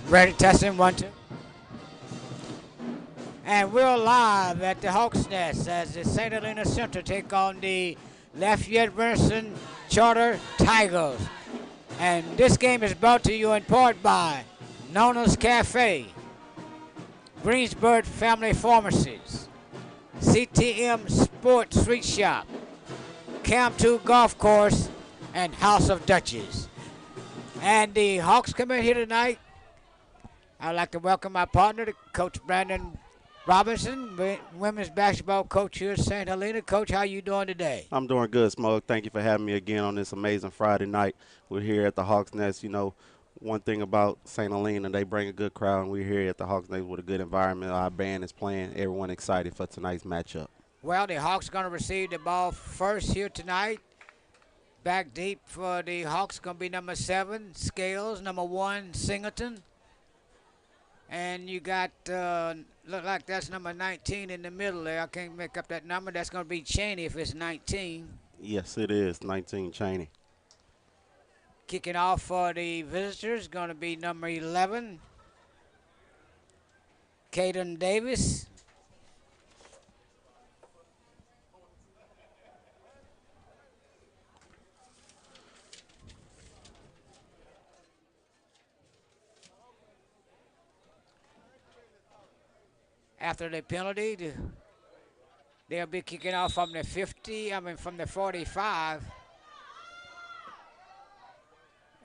Ready, testing, 1, 2. And we're live at the Hawks Nest as the St. Helena Center take on the Lafayette Renison Charter Tigers. And this game is brought to you in part by Nona's Cafe, Greensburg Family Pharmacies, CTM Sports Street Shop, Camp 2 Golf Course, and House of Duchess. And the Hawks come in here tonight. I'd like to welcome my partner, Coach Brandon Robinson, women's basketball coach here at St. Helena. Coach, how you doing today? I'm doing good, Smoke. Thank you for having me again on this amazing Friday night. We're here at the Hawks Nest. You know, one thing about St. Helena, they bring a good crowd, and we're here at the Hawks Nest with a good environment. Our band is playing. Everyone excited for tonight's matchup. Well, the Hawks are going to receive the ball first here tonight. Back deep for the Hawks going to be number 7, Scales, number 1, Singleton. And you got, look like that's number 19 in the middle there. I can't make up that number. That's going to be Cheney if it's 19. Yes, it is, 19 Cheney. Kicking off for the visitors going to be number 11, Caden Davis. After the penalty, they'll be kicking off from the 50, from the 45.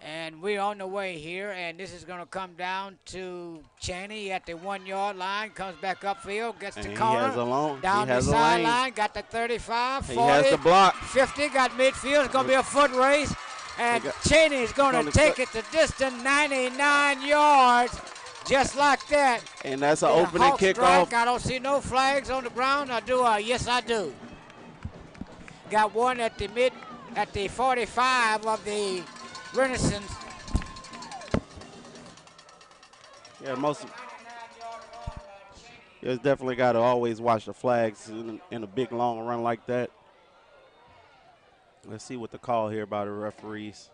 And we're on the way here, and this is going to come down to Cheney at the 1-yard line, comes back upfield, gets the corner, down the sideline, got the 35, 40, he has the block. 50, got midfield. It's going to be a foot race, and Cheney is going to take it the distance, 99 yards. Just like that. And that's an opening kickoff. I don't see no flags on the ground. I do. Yes, I do. Got one at the 45 of the Renaissance. Yeah, it's definitely got to always watch the flags in a big long run like that. Let's see what the call here by the referees.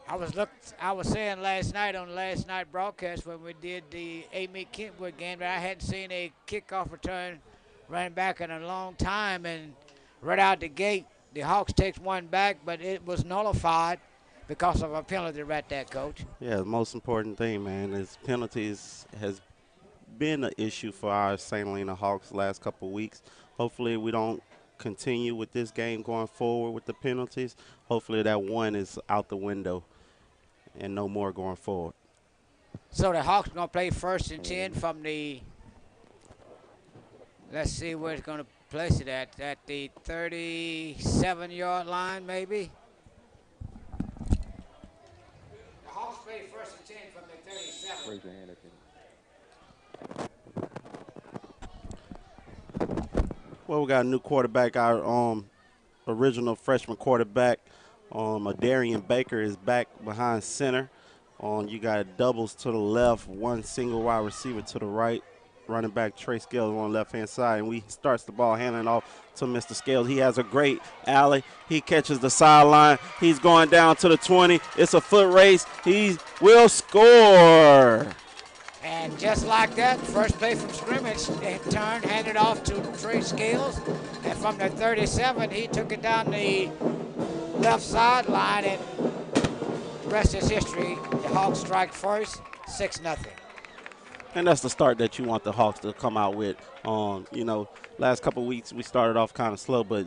I was saying last night on the last night broadcast when we did the Amy Kentwood game that I hadn't seen a kickoff return running back in a long time, and right out the gate the Hawks takes one back, but it was nullified because of a penalty right there, Coach. Yeah, the most important thing, man, is penalties has been an issue for our St. Helena Hawks the last couple of weeks. Hopefully we don't continue with this game going forward with the penalties. Hopefully that one is out the window and no more going forward. So the Hawks going to play 1st and 10 from the, let's see where it's going to place it at the 37-yard line maybe. The Hawks play 1st and 10 from the 37. Raise your hand if you. Well, we got a new quarterback. Our original freshman quarterback, Darian Baker, is back behind center. You got doubles to the left, one single wide receiver to the right. Running back Trey Scales on the left-hand side, and we starts the ball handing off to Mr. Scales. He has a great alley. He catches the sideline. He's going down to the 20. It's a foot race. He will score. And just like that, first play from scrimmage, turn, handed off to Trey Scales. And from the 37, he took it down the left sideline, and the rest is history. The Hawks strike first, 6-0. And that's the start that you want the Hawks to come out with. Last couple of weeks we started off kind of slow, but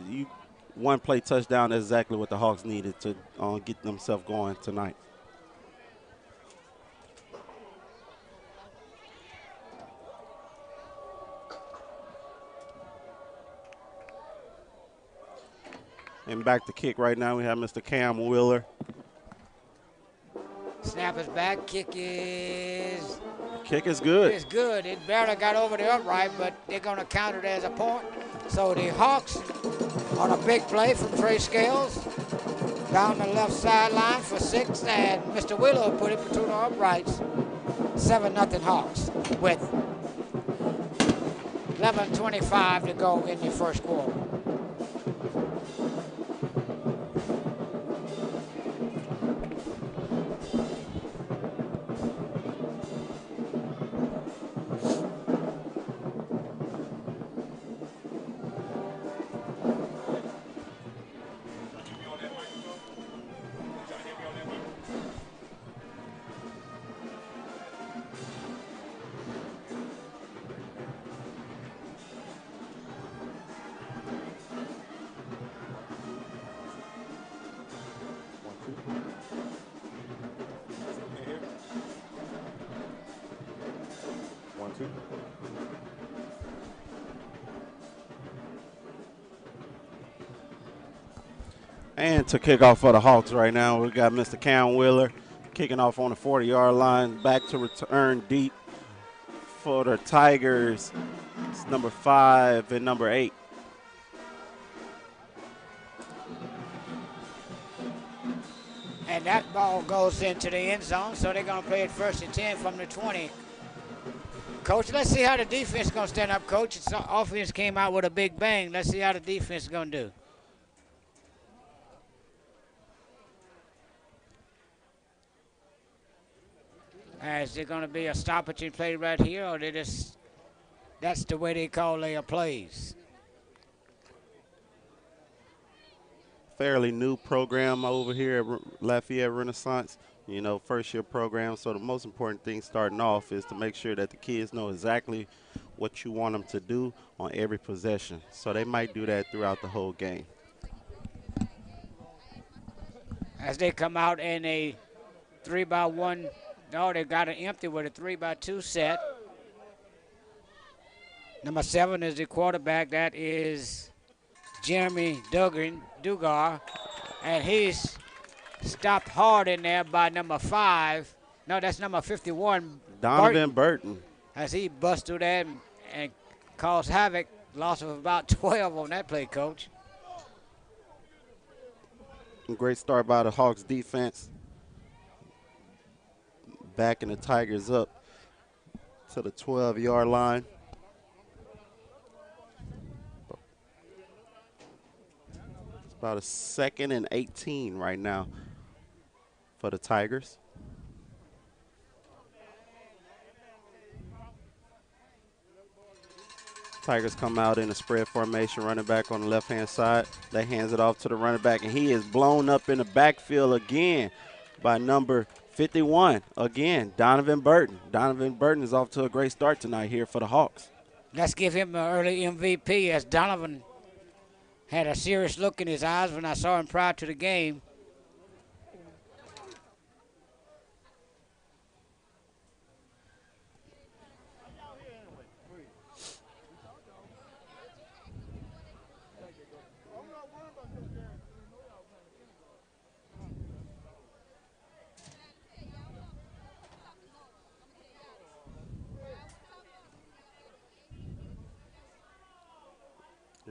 one play touchdown is exactly what the Hawks needed to get themselves going tonight. And back to kick right now, we have Mr. Cam Wheeler. Snap is back. Kick is good. It's good. It barely got over the upright, but they're going to count it as a point. So the Hawks on a big play from Trey Scales Down the left sideline for 6, and Mr. Willow put it between the uprights. 7-0 Hawks with 11:25 to go in the first quarter. And to kick off for the Hawks right now, we got Mr. Cam Wheeler kicking off on the 40-yard line, back to return deep for the Tigers. It's number 5 and number 8. And that ball goes into the end zone, so they're going to play it 1st and 10 from the 20. Coach, let's see how the defense is going to stand up, Coach. Its offense came out with a big bang. Let's see how the defense is going to do. Is there going to be a stoppage and play right here, or they just, that's the way they call their plays? Fairly new program over here at Lafayette Renaissance. You know, first-year program, so the most important thing starting off is to make sure that the kids know exactly what you want them to do on every possession. So they might do that throughout the whole game. As they come out in a 3-by-1, no, they got it empty with a 3-by-2 set. Number 7 is the quarterback. That is Jeremy Dugar, and he's stopped hard in there by number 5. No, that's number 51, Donovan Burton. As he busts through that and caused havoc. Loss of about 12 on that play, Coach. Great start by the Hawks defense. Backing the Tigers up to the 12-yard line. It's about a 2nd and 18 right now for the Tigers. Tigers come out in a spread formation, running back on the left-hand side. They hands it off to the running back, and he is blown up in the backfield again by number 51. Again, Donovan Burton. Donovan Burton is off to a great start tonight here for the Hawks. Let's give him an early MVP, as Donovan had a serious look in his eyes when I saw him prior to the game.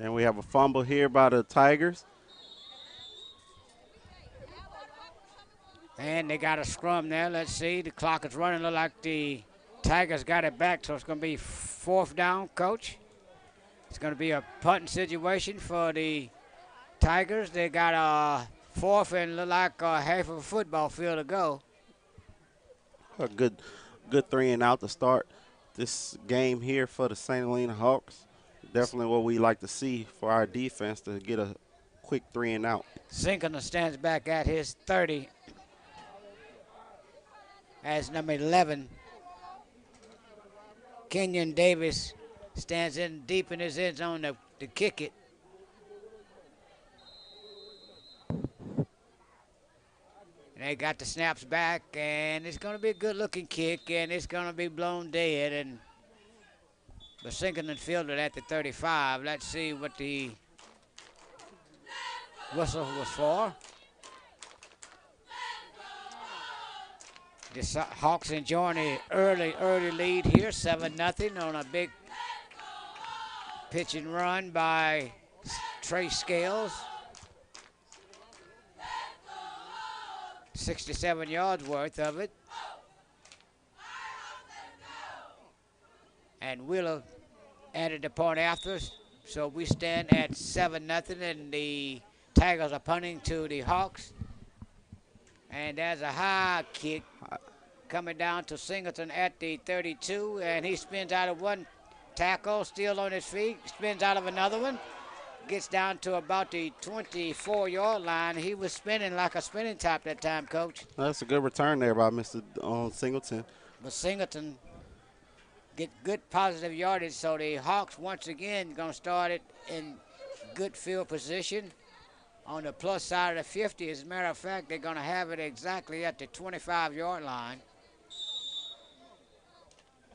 And we have a fumble here by the Tigers. And they got a scrum there. Let's see. The clock is running. Look like the Tigers got it back, so it's going to be 4th down, Coach. It's going to be a punting situation for the Tigers. They got a 4th and look like half of a football field to go. A good 3 and out to start this game here for the St. Helena Hawks. Definitely what we like to see for our defense, to get a quick 3 and out. Zinkner stands back at his 30 as number 11. Kenyon Davis stands in deep in his end zone to kick it. And they got the snaps back, and it's going to be a good-looking kick, and it's going to be blown dead. And but Zinkner fielded at the 35. Let's see what the whistle was for. The Hawks enjoying an early lead here, 7-0 on a big pitch and run by Trey Scales. 67 yards worth of it. And Wheeler added the point after, so we stand at 7-0, and the Tigers are punting to the Hawks. And there's a high kick coming down to Singleton at the 32, and he spins out of one tackle, still on his feet, spins out of another one, gets down to about the 24-yard line. He was spinning like a spinning top that time, Coach. That's a good return there by Mr. Singleton. But Singleton get good positive yardage, so the Hawks once again going to start it in good field position on the plus side of the 50. As a matter of fact, they're going to have it exactly at the 25-yard line.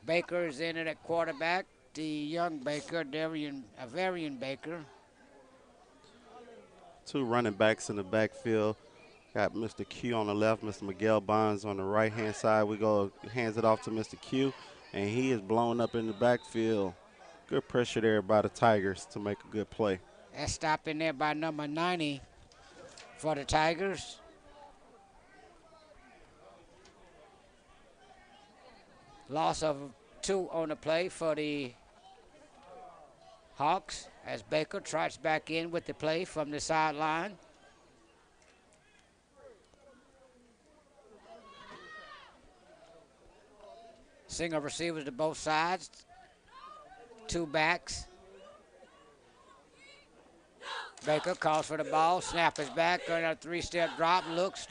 Baker is in it at quarterback. The young Baker, Avarian Baker. Two running backs in the backfield. Got Mr. Q on the left, Mr. Miguel Bonds on the right-hand side. Hands it off to Mr. Q, and he is blown up in the backfield. Good pressure there by the Tigers to make a good play. That stop in there by number 90 for the Tigers. Loss of 2 on the play for the Hawks as Baker trots back in with the play from the sideline. Single receivers to both sides. 2 backs. Baker calls for the ball. Snap is back. Going on a 3-step drop. Looks.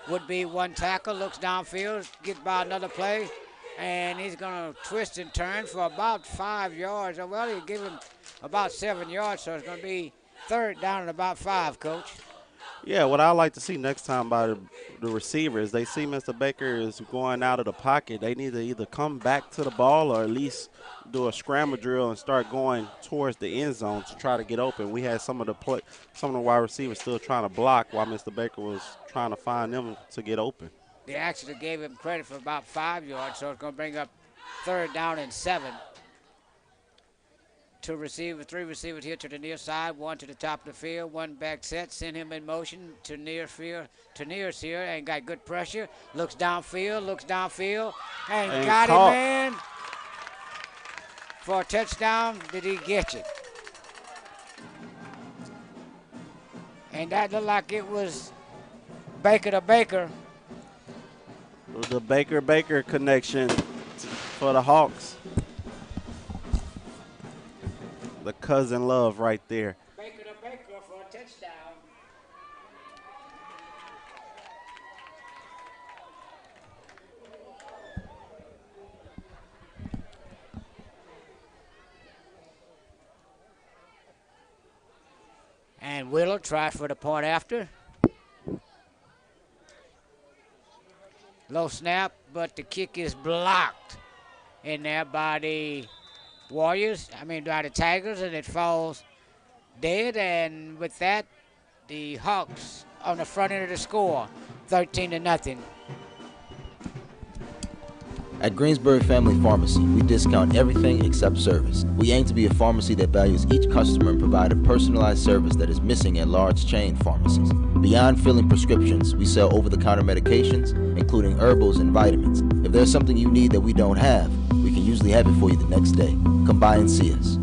Would be 1 tackle. Looks downfield. Gets by another play. And he's going to twist and turn for about 5 yards. Well, he'll give him about 7 yards, so it's going to be 3rd down and about 5, Coach. Yeah, what I like to see next time by the receivers, they see Mr. Baker is going out of the pocket. They need to either come back to the ball or at least do a scramble drill and start going towards the end zone to try to get open. We had some of the wide receivers still trying to block while Mr. Baker was trying to find them to get open. They actually gave him credit for about 5 yards, so it's going to bring up 3rd down and 7. 3 receivers here to the near side, 1 to the top of the field, 1 back set, send him in motion to nearest here, and got good pressure. Looks downfield, and got caught. him in for a touchdown. Did he get it? And that looked like it was Baker to Baker. The Baker connection for the Hawks. The cousin love right there. Baker to Baker for a touchdown. And Wheeler tries for the point after. Low snap, but the kick is blocked in there by the by the Tigers, and it falls dead. And with that, the Hawks on the front end of the score, 13-0. At Greensburg Family Pharmacy, we discount everything except service. We aim to be a pharmacy that values each customer and provide a personalized service that is missing at large chain pharmacies. Beyond filling prescriptions, we sell over-the-counter medications, including herbals and vitamins. If there's something you need that we don't have, we can usually have it for you the next day. Come by and see us.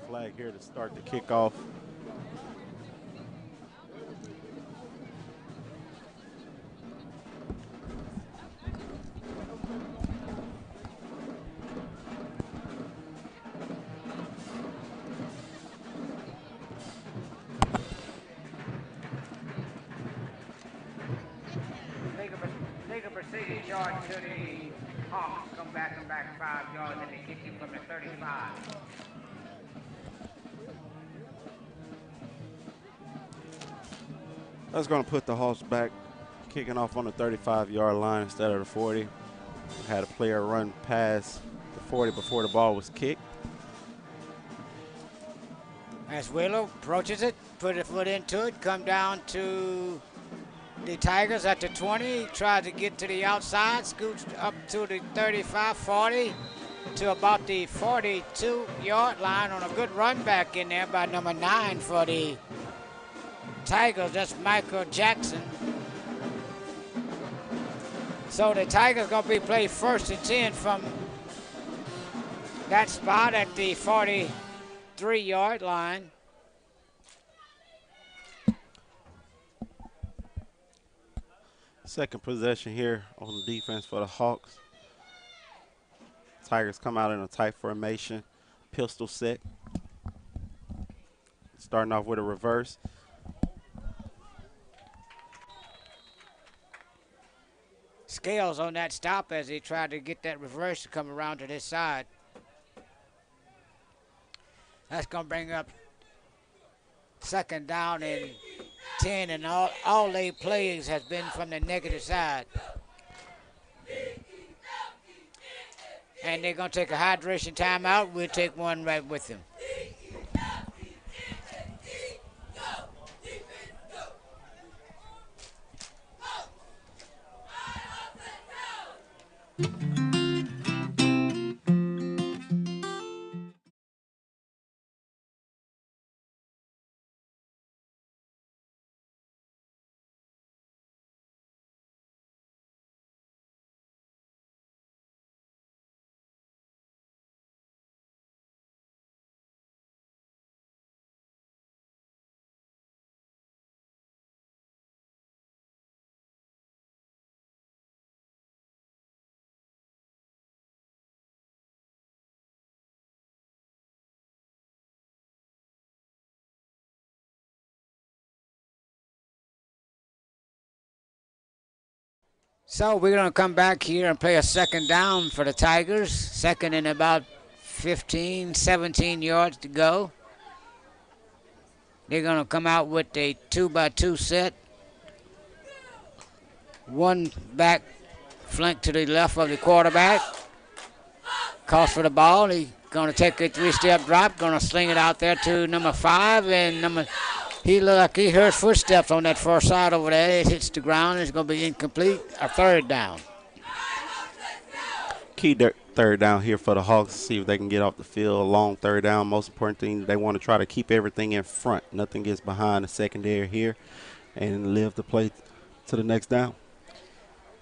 Flag here to start the kickoff. yard to the Hawks. Come back 5 yards, and they kick him from the 35. That's going to put the Hawks back, kicking off on the 35-yard line instead of the 40. Had a player run past the 40 before the ball was kicked. As Willow approaches it, put a foot into it, come down to the Tigers at the 20. Tried to get to the outside, scoots up to the 35, 40, to about the 42-yard line on a good run back in there by number 9 for the Tigers. That's Michael Jackson. So the Tigers going to be played 1st and 10 from that spot at the 43-yard line. Second possession here on the defense for the Hawks. Tigers come out in a tight formation, pistol set. Starting off with a reverse. Scales on that stop as he tried to get that reverse to come around to this side. That's going to bring up 2nd down and 10, and all they plays has been from the negative side. And they're going to take a hydration timeout. We'll take one right with them. So we're going to come back here and play a 2nd down for the Tigers. 2nd and about 15, 17 yards to go. They're going to come out with a 2-by-2 set. One back flank to the left of the quarterback. Calls for the ball. He's going to take a 3-step drop. Going to sling it out there to number 5. And he looked like he heard footsteps on that far side over there. It hits the ground. It's going to be incomplete. A 3rd down. Key 3rd down here for the Hawks. See if they can get off the field. A long 3rd down. Most important thing, they want to try to keep everything in front. Nothing gets behind the secondary here, and live the play to the next down.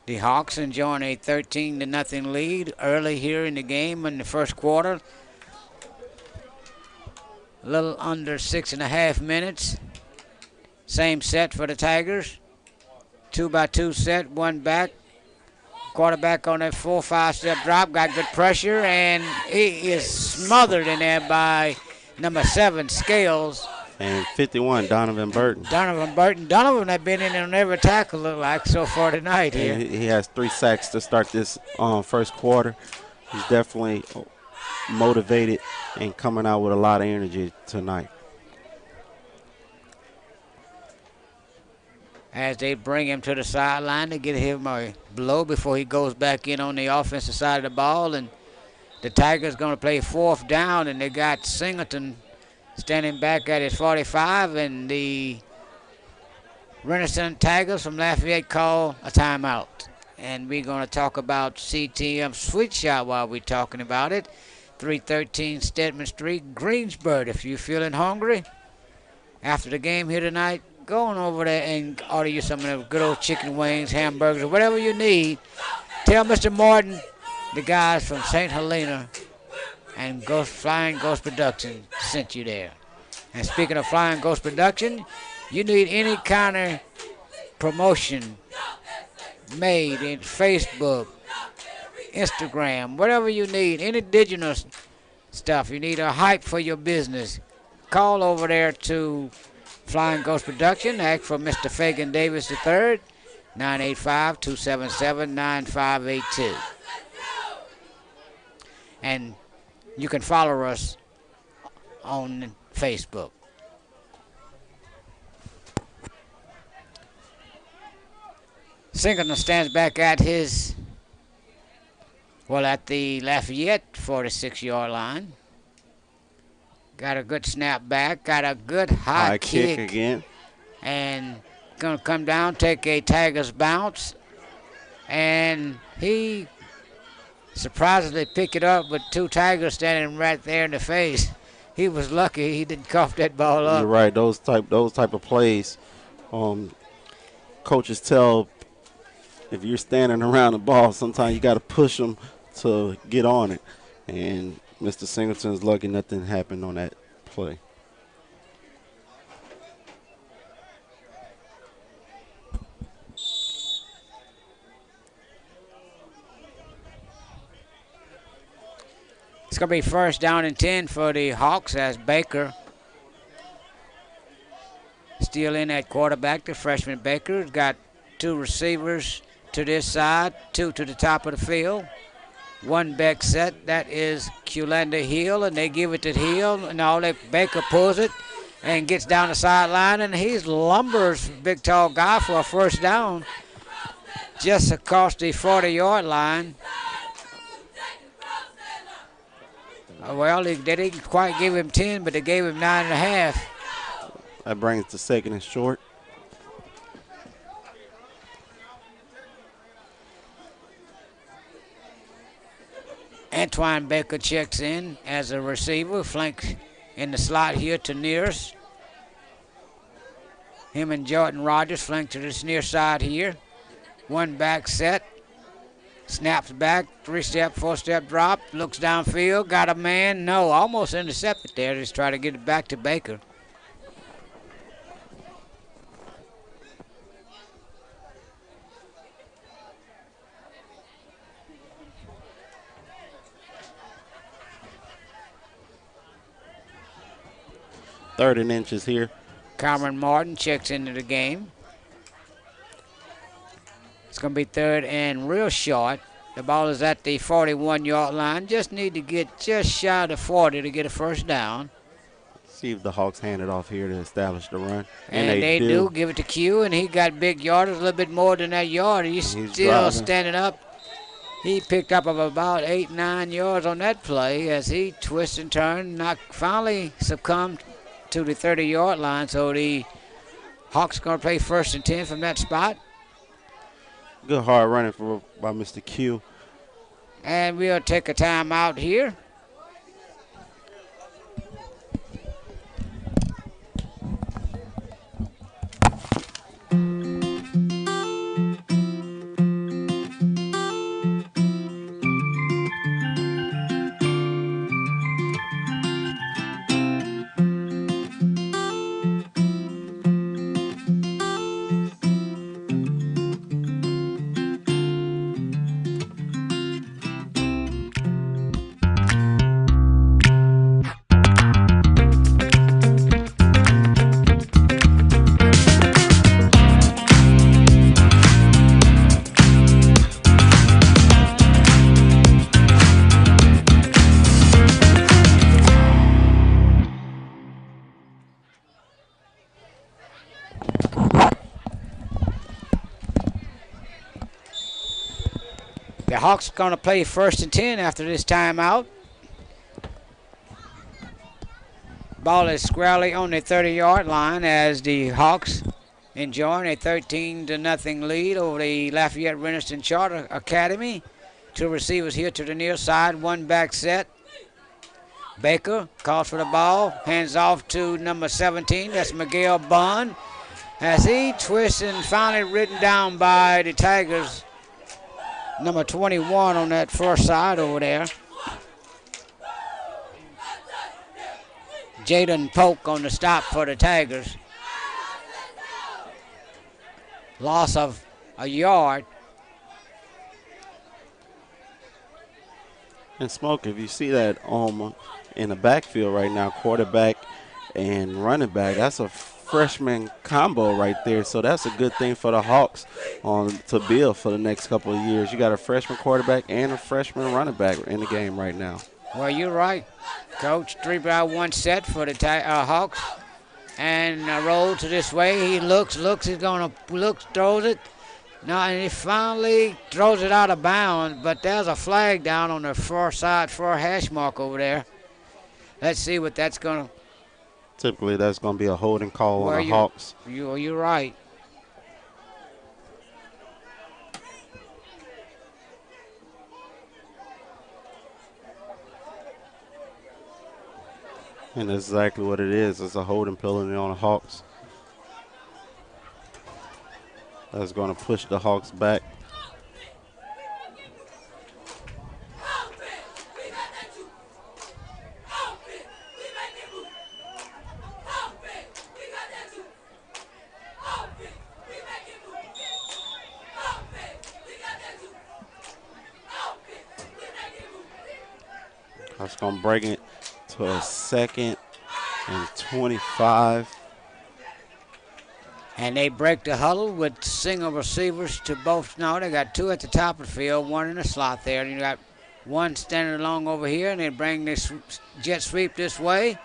The Hawks enjoying a 13-0 lead early here in the game in the 1st quarter. A little under 6.5 minutes. Same set for the Tigers. 2-by-2 set, one back. Quarterback on that 4-5-step drop, got good pressure, and he is smothered in there by number 7, Scales. And 51, Donovan Burton. Donovan had been in on every tackle, look like, so far tonight here. And he has 3 sacks to start this 1st quarter. He's definitely motivated and coming out with a lot of energy tonight. As they bring him to the sideline to get him a blow before he goes back in on the offensive side of the ball. And the Tigers going to play 4th down, and they got Singleton standing back at his 45, and the Renaissance Tigers from Lafayette call a timeout. And we're going to talk about CTM Sweet Shot while we're talking about it. 313 Stedman Street, Greensburg. If you're feeling hungry after the game here tonight, go on over there and order you some of the good old chicken wings, hamburgers, or whatever you need. Tell Mr. Morton the guys from St. Helena and Flying Ghost Production sent you there. And speaking of Flying Ghost Production, you need any kind of promotion made in Facebook, Instagram, whatever you need, any digital stuff. You need a hype for your business. Call over there to Flying Ghost Production. Ask for Mr. Fagan Davis III. 985-277-9582. And you can follow us on Facebook. Singleton stands back at at the Lafayette 46-yard line. Got a good snap back, got a good high kick again. And going to come down, take a Tigers bounce. And he surprisingly picked it up with two Tigers standing right there in the face. He was lucky he didn't cough that ball up. You're right. Those type of plays, coaches tell if you're standing around the ball, sometimes you got to push them to get on it. And Mr. Singleton's lucky nothing happened on that play. It's going to be first down and 10 for the Hawks as Baker still in at quarterback. The freshman Baker's got two receivers to this side, two to the top of the field. One back set, that is Kulanda Hill, and they give it to Hill. And Baker pulls it and gets down the sideline, and he lumbers big, tall guy for a first down just across the 40-yard line. Well, they didn't quite give him 10, but they gave him 9.5. That brings the second and short. Antoine Baker checks in as a receiver, flank in the slot here to nearest. Him and Jordan Rogers flank to this near side here. One back set. Snaps back, 3-step, 4-step drop, looks downfield, got a man. No, almost intercepted there. Just try to get it back to Baker. Third and inches here. Cameron Martin checks into the game. It's going to be third and real short. The ball is at the 41-yard line. Just need to get just shy of the 40 to get a first down. See if the Hawks hand it off here to establish the run. And they do. Give it to Q, and he got big yardage, a little bit more than that yard. He's still driving. Standing up. He picked up about 8-9 yards on that play as he twists and turns, finally succumbed to the 30-yard line. So the Hawks going to play first and 10 from that spot. Good hard running by Mr. Q. And we'll take a timeout here. The Hawks going to play first and 10 after this timeout. Ball is squarely on the 30-yard line as the Hawks enjoying a 13-0 lead over the Lafayette Renniston Charter Academy. Two receivers here to the near side, one back set. Baker calls for the ball, hands off to number 17, that's Miguel Bond. As he twists and finally ridden down by the Tigers, number 21 on that first side over there. Jaden Polk on the stop for the Tigers. Loss of a yard. And Smoke, if you see that in the backfield right now, quarterback and running back, that's a freshman combo right there. So that's a good thing for the Hawks to build for the next couple of years. You got a freshman quarterback and a freshman running back in the game right now. Well, you're right, Coach. 3-by-1 set for the Hawks. And rolls to this way. He looks, he's going to look, throws it. No, and he finally throws it out of bounds, but there's a flag down on the far side, far hash mark over there. Let's see what that's going to. Typically, that's going to be a holding call on the Hawks. You're right. And that's exactly what it is. It's a holding penalty on the Hawks. That's going to push the Hawks back. That's going to bring it to a 2nd and 25. And they break the huddle with single receivers to both. No, they got 2 at the top of the field, 1 in the slot there. And you got 1 standing along over here, and they bring this jet sweep this way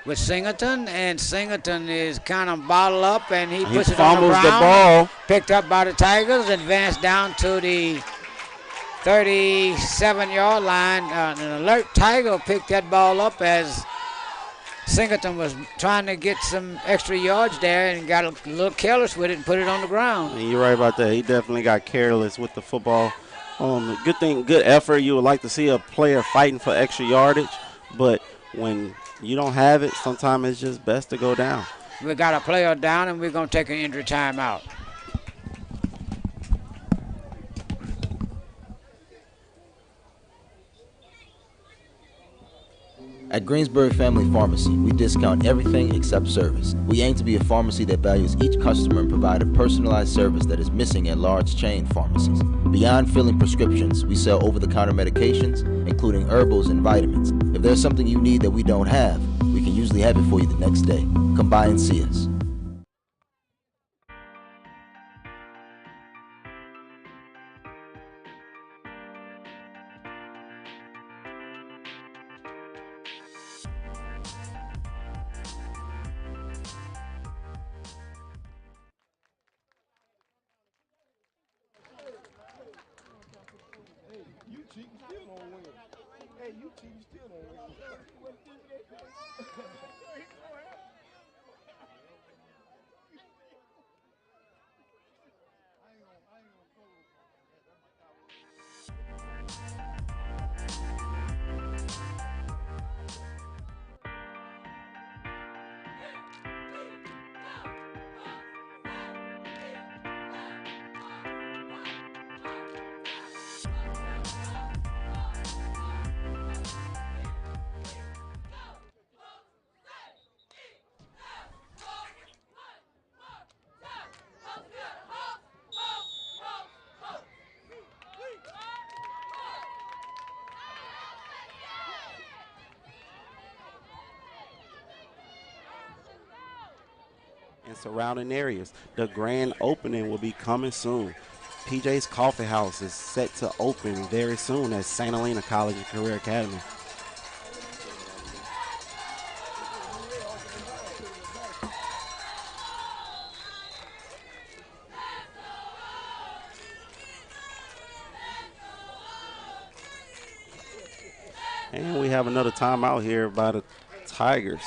with Singleton. And Singleton is kind of bottled up, and he puts it on the ground. The ball. Picked up by the Tigers, advanced down to the 37-yard line. An alert Tiger picked that ball up as Singleton was trying to get some extra yards there and got a little careless with it and put it on the ground. And you're right about that. He definitely got careless with the football. Good thing, good effort. You would like to see a player fighting for extra yardage, but when you don't have it, sometimes it's just best to go down. We got a player down, and we're going to take an injury timeout. At Greensburg Family Pharmacy, we discount everything except service. We aim to be a pharmacy that values each customer and provide a personalized service that is missing at large chain pharmacies. Beyond filling prescriptions, we sell over-the-counter medications, including herbals and vitamins. If there's something you need that we don't have, we can usually have it for you the next day. Come by and see us. And surrounding areas. The grand opening will be coming soon. PJ's Coffee House is set to open very soon at St. Helena College and Career Academy. And we have another timeout here by the Tigers.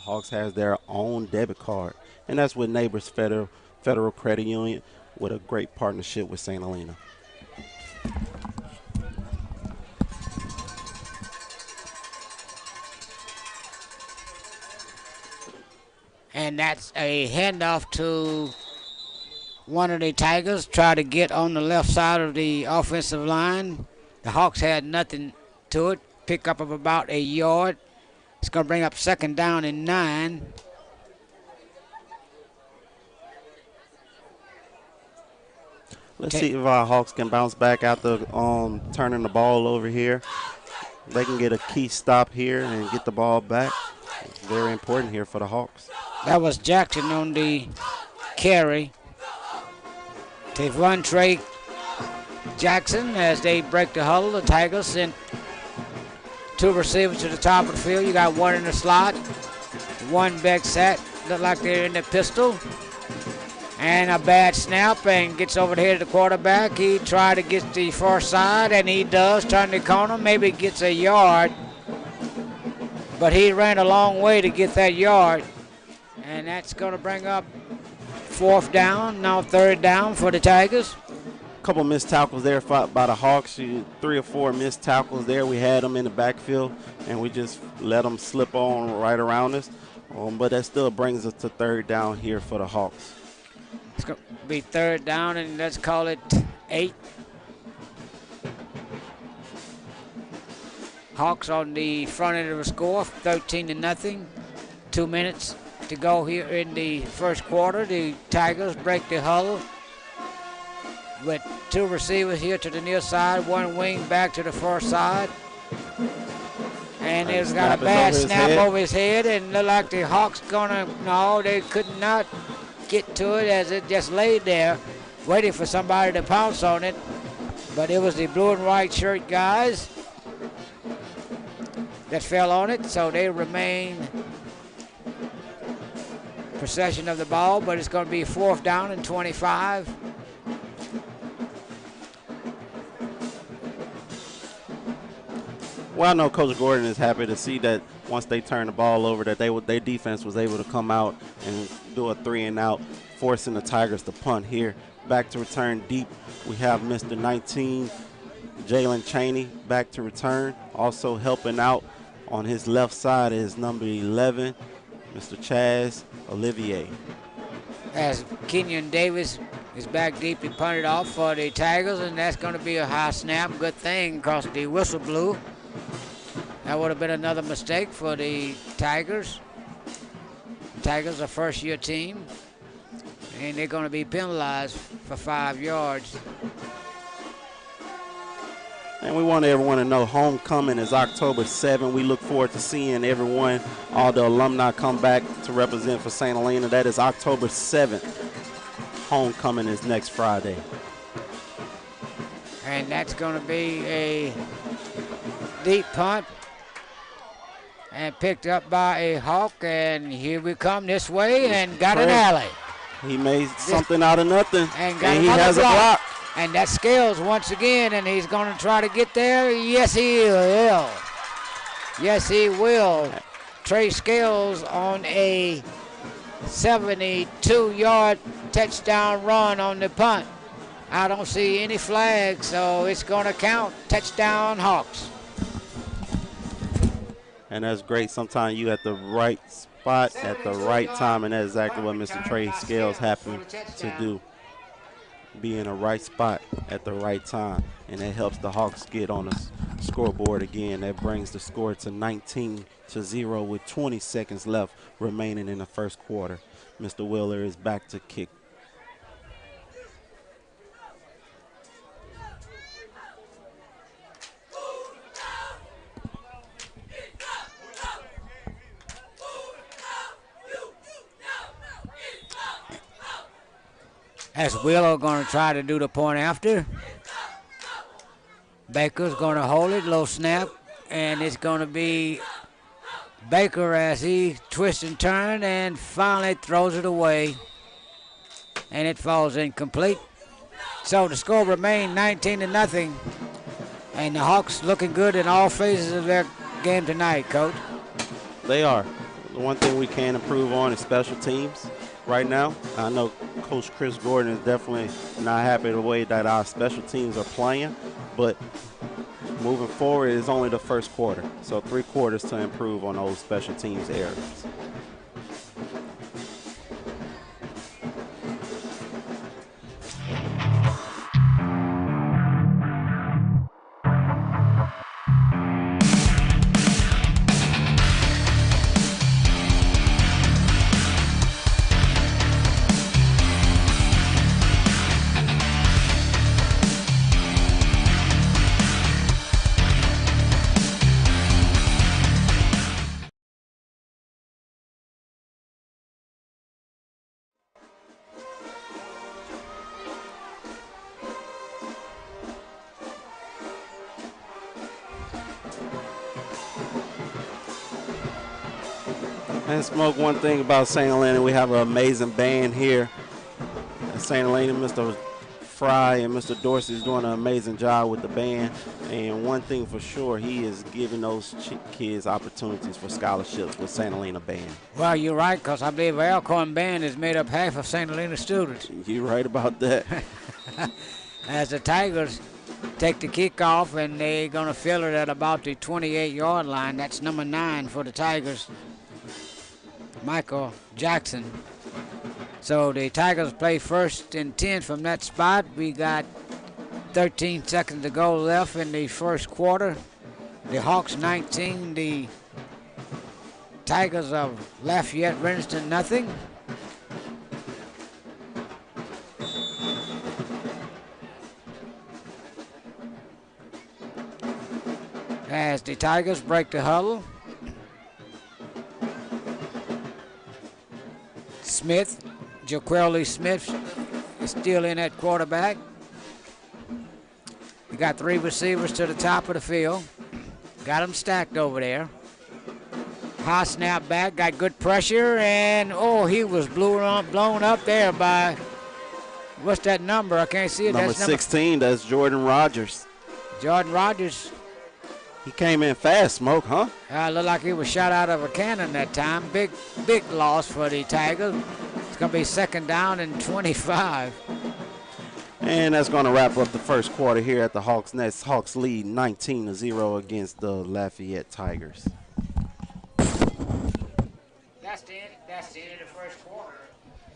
Hawks has their own debit card, and that's with Neighbors Federal Credit Union. with a great partnership with St. Helena. And that's a handoff to one of the Tigers. Try to get on the left side of the offensive line. The Hawks had nothing to it. Pick up of about a yard. It's going to bring up 2nd down and 9. Let's see if our Hawks can bounce back after turning the ball over here. They can get a key stop here and get the ball back. It's very important here for the Hawks. That was Jackson on the carry. They've run Trey Jackson as they break the huddle. The Tigers sent 2 receivers to the top of the field. You got 1 in the slot, 1 back set. Look like they're in the pistol. And a bad snap and gets over the head of the quarterback. He tried to get the far side, and he does turn the corner. Maybe gets a yard. But he ran a long way to get that yard. And that's going to bring up 4th down, now 3rd down for the Tigers. Couple missed tackles there by the Hawks. 3 or 4 missed tackles there. We had them in the backfield, and we just let them slip on right around us. But that still brings us to 3rd down here for the Hawks. It's going to be 3rd down, and let's call it 8. Hawks on the front end of the score, 13-0. 2 minutes to go here in the first quarter. The Tigers break the huddle with 2 receivers here to the near side, 1 wing back to the far side. And he's got a bad snap over his head, and look like the Hawks no, they could not get to it as it just laid there, waiting for somebody to pounce on it. But it was the blue and white shirt guys that fell on it, so they remain possession of the ball, but it's going to be 4th down and 25. Well, I know Coach Gordon is happy to see that once they turn the ball over, that their defense was able to come out and do a 3-and-out, forcing the Tigers to punt here. Back to return deep, we have Mr. 19, Jalen Chaney, back to return. Also helping out on his left side is number 11, Mr. Chaz Olivier. As Kenyon Davis is back deep and punted off for the Tigers, and that's going to be a high snap. Good thing because the whistle blew. That would have been another mistake for the Tigers. The Tigers are a first-year team, and they're going to be penalized for 5 yards. And we want everyone to know homecoming is October 7th. We look forward to seeing everyone, all the alumni come back to represent for St. Helena. That is October 7th. Homecoming is next Friday. And that's going to be a deep punt and picked up by a Hawk. And here we come this way and got an alley. He made something out of nothing. And he has a block. And that's Scales once again, and he's going to try to get there. Yes, he will. Yes, he will. Trey Scales on a 72-yard touchdown run on the punt. I don't see any flags, so it's going to count. Touchdown, Hawks. And that's great. Sometimes you at the right spot at the right time, and that's exactly what Mr. Trey Scales happened to do. Be in the right spot at the right time, and that helps the Hawks get on the scoreboard again. That brings the score to 19-0 with 20 seconds left remaining in the first quarter. Mr. Wheeler is back to kick. As Wheeler going to try to do the point after. Baker's going to hold it, low snap, and it's going to be Baker as he twists and turns and finally throws it away, and it falls incomplete. So the score remains 19-0, and the Hawks looking good in all phases of their game tonight, Coach. They are. The one thing we can improve on is special teams. right now. I know Coach Chris Gordon is definitely not happy the way that our special teams are playing, but moving forward is only the first quarter. So 3 quarters to improve on those special teams errors. And Smoke, one thing about St. Helena, we have an amazing band here at St. Helena. Mr. Fry and Mr. Dorsey is doing an amazing job with the band. And one thing for sure, he is giving those kids opportunities for scholarships with St. Helena band. Well, you're right, because I believe Alcorn band is made up half of St. Helena students. You're right about that. As the Tigers take the kickoff, and they're going to fill it at about the 28-yard line. That's number 9 for the Tigers, Michael Jackson. So the Tigers play 1st and 10 from that spot. We got 13 seconds to go left in the first quarter. The Hawks 19, the Tigers of Lafayette Renton nothing. As the Tigers break the huddle. Smith, Jaquelli Smith is still in at quarterback. We got 3 receivers to the top of the field. Got them stacked over there. High snap back, got good pressure, and he was blown up there by, what's that number? I can't see it. Number 16, that's Jordan Rogers. Jordan Rogers. He came in fast, Smoke, huh? Looked like he was shot out of a cannon that time. Big loss for the Tigers. It's going to be 2nd down and 25. And that's going to wrap up the first quarter here at the Hawks Nest. Hawks lead 19-0 against the Lafayette Tigers. That's the end of the first quarter.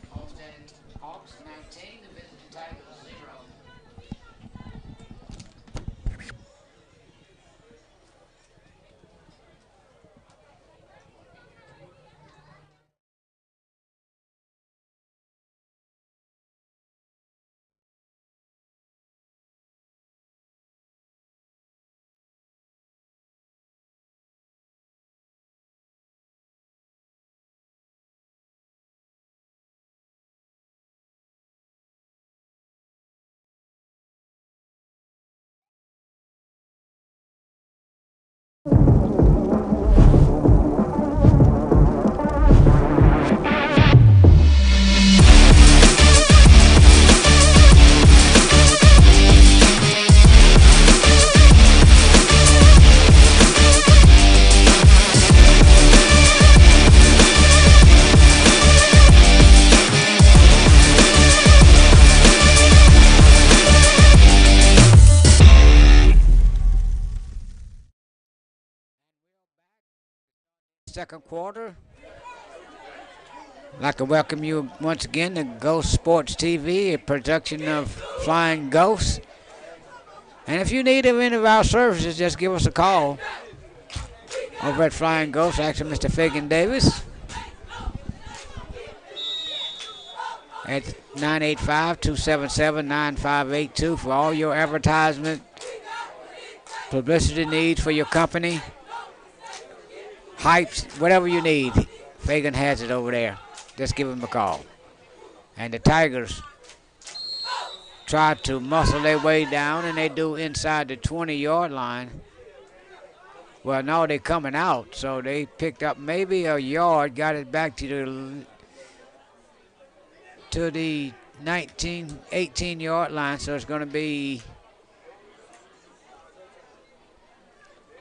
Hawks 19, the visiting Tigers 0. Second quarter. I'd like to welcome you once again to Ghost Sports TV, a production of Flying Ghosts. And if you need any of our services, just give us a call over at Flying Ghosts. Actually, Mr. Fagan Davis at 985-277-9582 for all your advertisement, publicity needs for your company. Hypes, whatever you need, Fagan has it over there. Just give him a call. And the Tigers try to muscle their way down, and they do inside the 20-yard line. Well, no, they're coming out, so they picked up maybe a yard, got it back to the 18-yard line, so it's going to be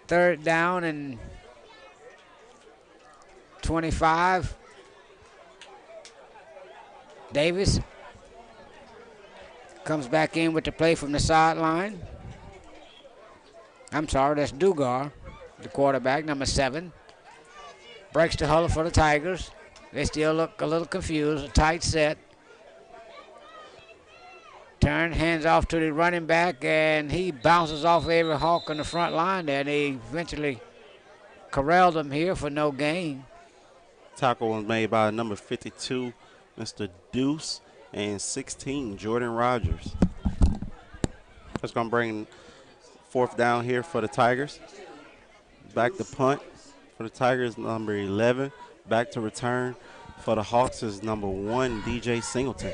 3rd down and 25. Davis comes back in with the play from the sideline. I'm sorry, that's Dugar, the quarterback, number 7. Breaks the huddle for the Tigers. They still look a little confused, a tight set. Turn, hands off to the running back, and he bounces off every Hawk on the front line there, and they eventually corralled him here for no gain. Tackle was made by number 52, Mr. Deuce, and 16, Jordan Rogers. That's going to bring 4th down here for the Tigers. Back to punt for the Tigers, number 11. Back to return for the Hawks is number 1, DJ Singleton.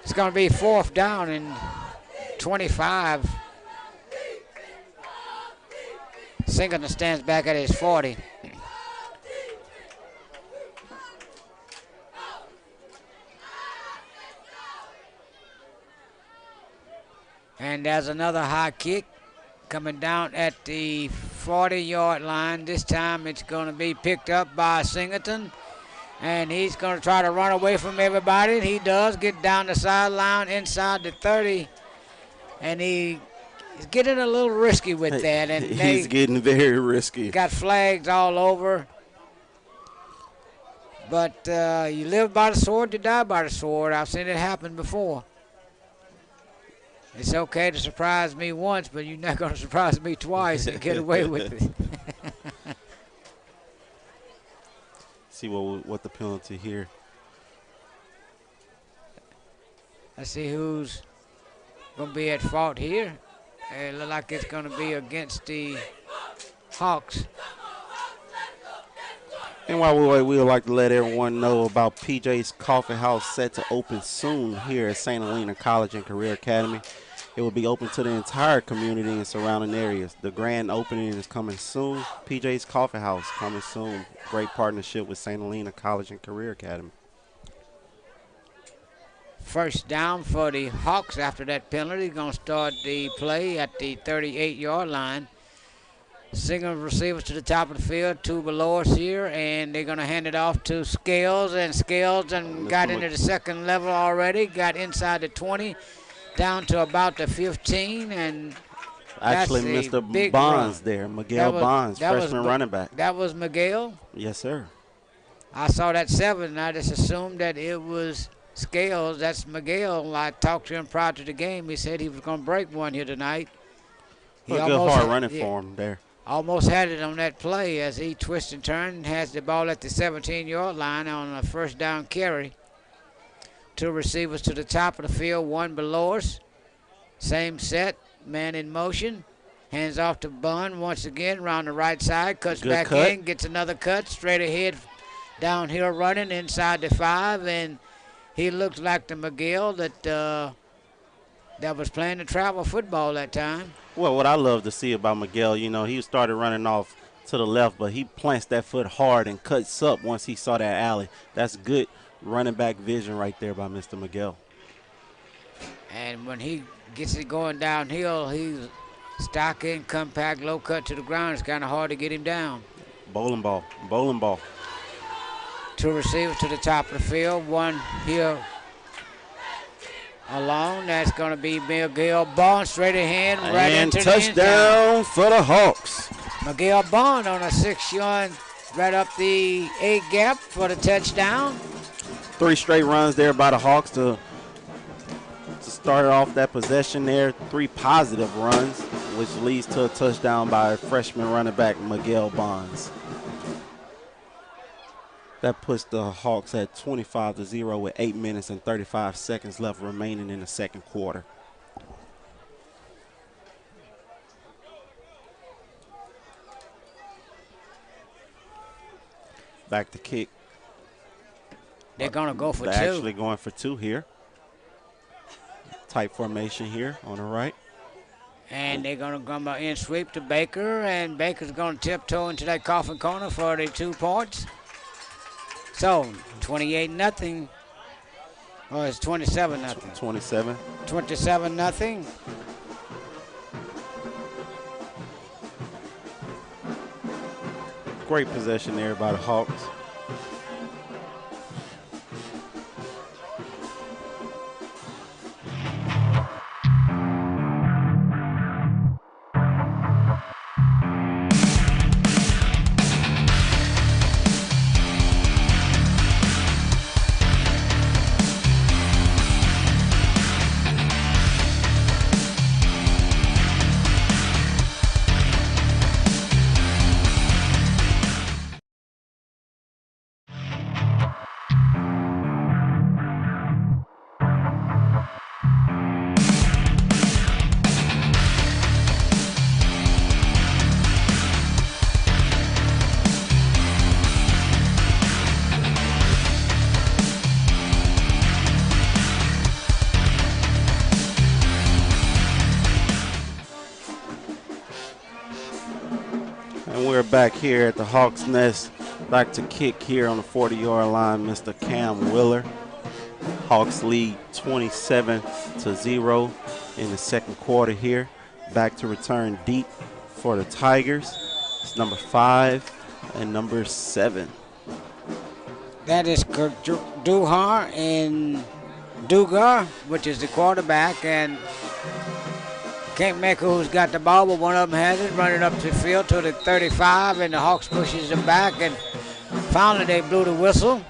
It's going to be 4th down and 25. Singleton stands back at his 40. And there's another high kick coming down at the 40-yard line. This time it's going to be picked up by Singleton. And he's going to try to run away from everybody. He does get down the sideline inside the 30. And he's getting a little risky with that. And he's getting very risky. Got flags all over. But you live by the sword, you die by the sword. I've seen it happen before. It's okay to surprise me once, but you're not going to surprise me twice and get away with it. See what the penalty here. Let's see who's going to be at fault here. It looks like it's going to be against the Hawks. And while we wait, we would like to let everyone know about PJ's Coffee House set to open soon here at St. Helena College and Career Academy. It will be open to the entire community and surrounding areas. The grand opening is coming soon. PJ's Coffee House coming soon. Great partnership with St. Helena College and Career Academy. 1st down for the Hawks after that penalty. Going to start the play at the 38-yard line. Single receivers to the top of the field, 2 below us here, and they're going to hand it off to Scales, and Scales got into the 2nd level already, got inside the 20, down to about the 15, and actually Mr. Bonds there, Miguel Bonds, freshman running back. That was Miguel? Yes, sir. I saw that 7, and I just assumed that it was Scales. That's Miguel. I talked to him prior to the game. He said he was going to break one here tonight. A good hard running for him there. Almost had it on that play as he twists and turns, has the ball at the 17-yard line on a 1st down carry. 2 receivers to the top of the field, 1 below us. Same set, man in motion. Hands off to Bun once again around the right side. Cuts Good back cut. in, gets another cut, straight ahead, downhill running inside the 5. And he looks like the Miguel that was playing the travel football that time. Well, what I love to see about Miguel, he started running off to the left, but he plants that foot hard and cuts up once he saw that alley. That's good running back vision right there by Mr. Miguel. And when he gets it going downhill, he's stocky and compact, low cut to the ground. It's kind of hard to get him down. Bowling ball. 2 receivers to the top of the field, 1 here alone. That's going to be Miguel Bond straight ahead, right and into the end zone. touchdown for the Hawks. Miguel Bond on a 6-yard right up the 8 gap for the touchdown. 3 straight runs there by the Hawks to start off that possession there. 3 positive runs, which leads to a touchdown by freshman running back Miguel Bonds. That puts the Hawks at 25-0 with 8 minutes and 35 seconds left remaining in the 2nd quarter. Back to kick. They're going to go for 2. They're actually going for 2 here. Tight formation here on the right. And they're going to come in sweep to Baker, and Baker's going to tiptoe into that coffin corner for the 2 points. So, 28-0. Oh, it's 27-0. 27. 27-0. Great possession there by the Hawks. We're back here at the Hawks Nest. Back to kick here on the 40-yard line, Mr. Cam Willer. Hawks lead 27-0 in the second quarter here. Back to return deep for the Tigers. It's number 5 and number 7. That is Duhar and Dugar, which is the quarterback, and can't make who's got the ball, but one of them has it, running up the field to the 35, and the Hawks pushes him back, and finally they blew the whistle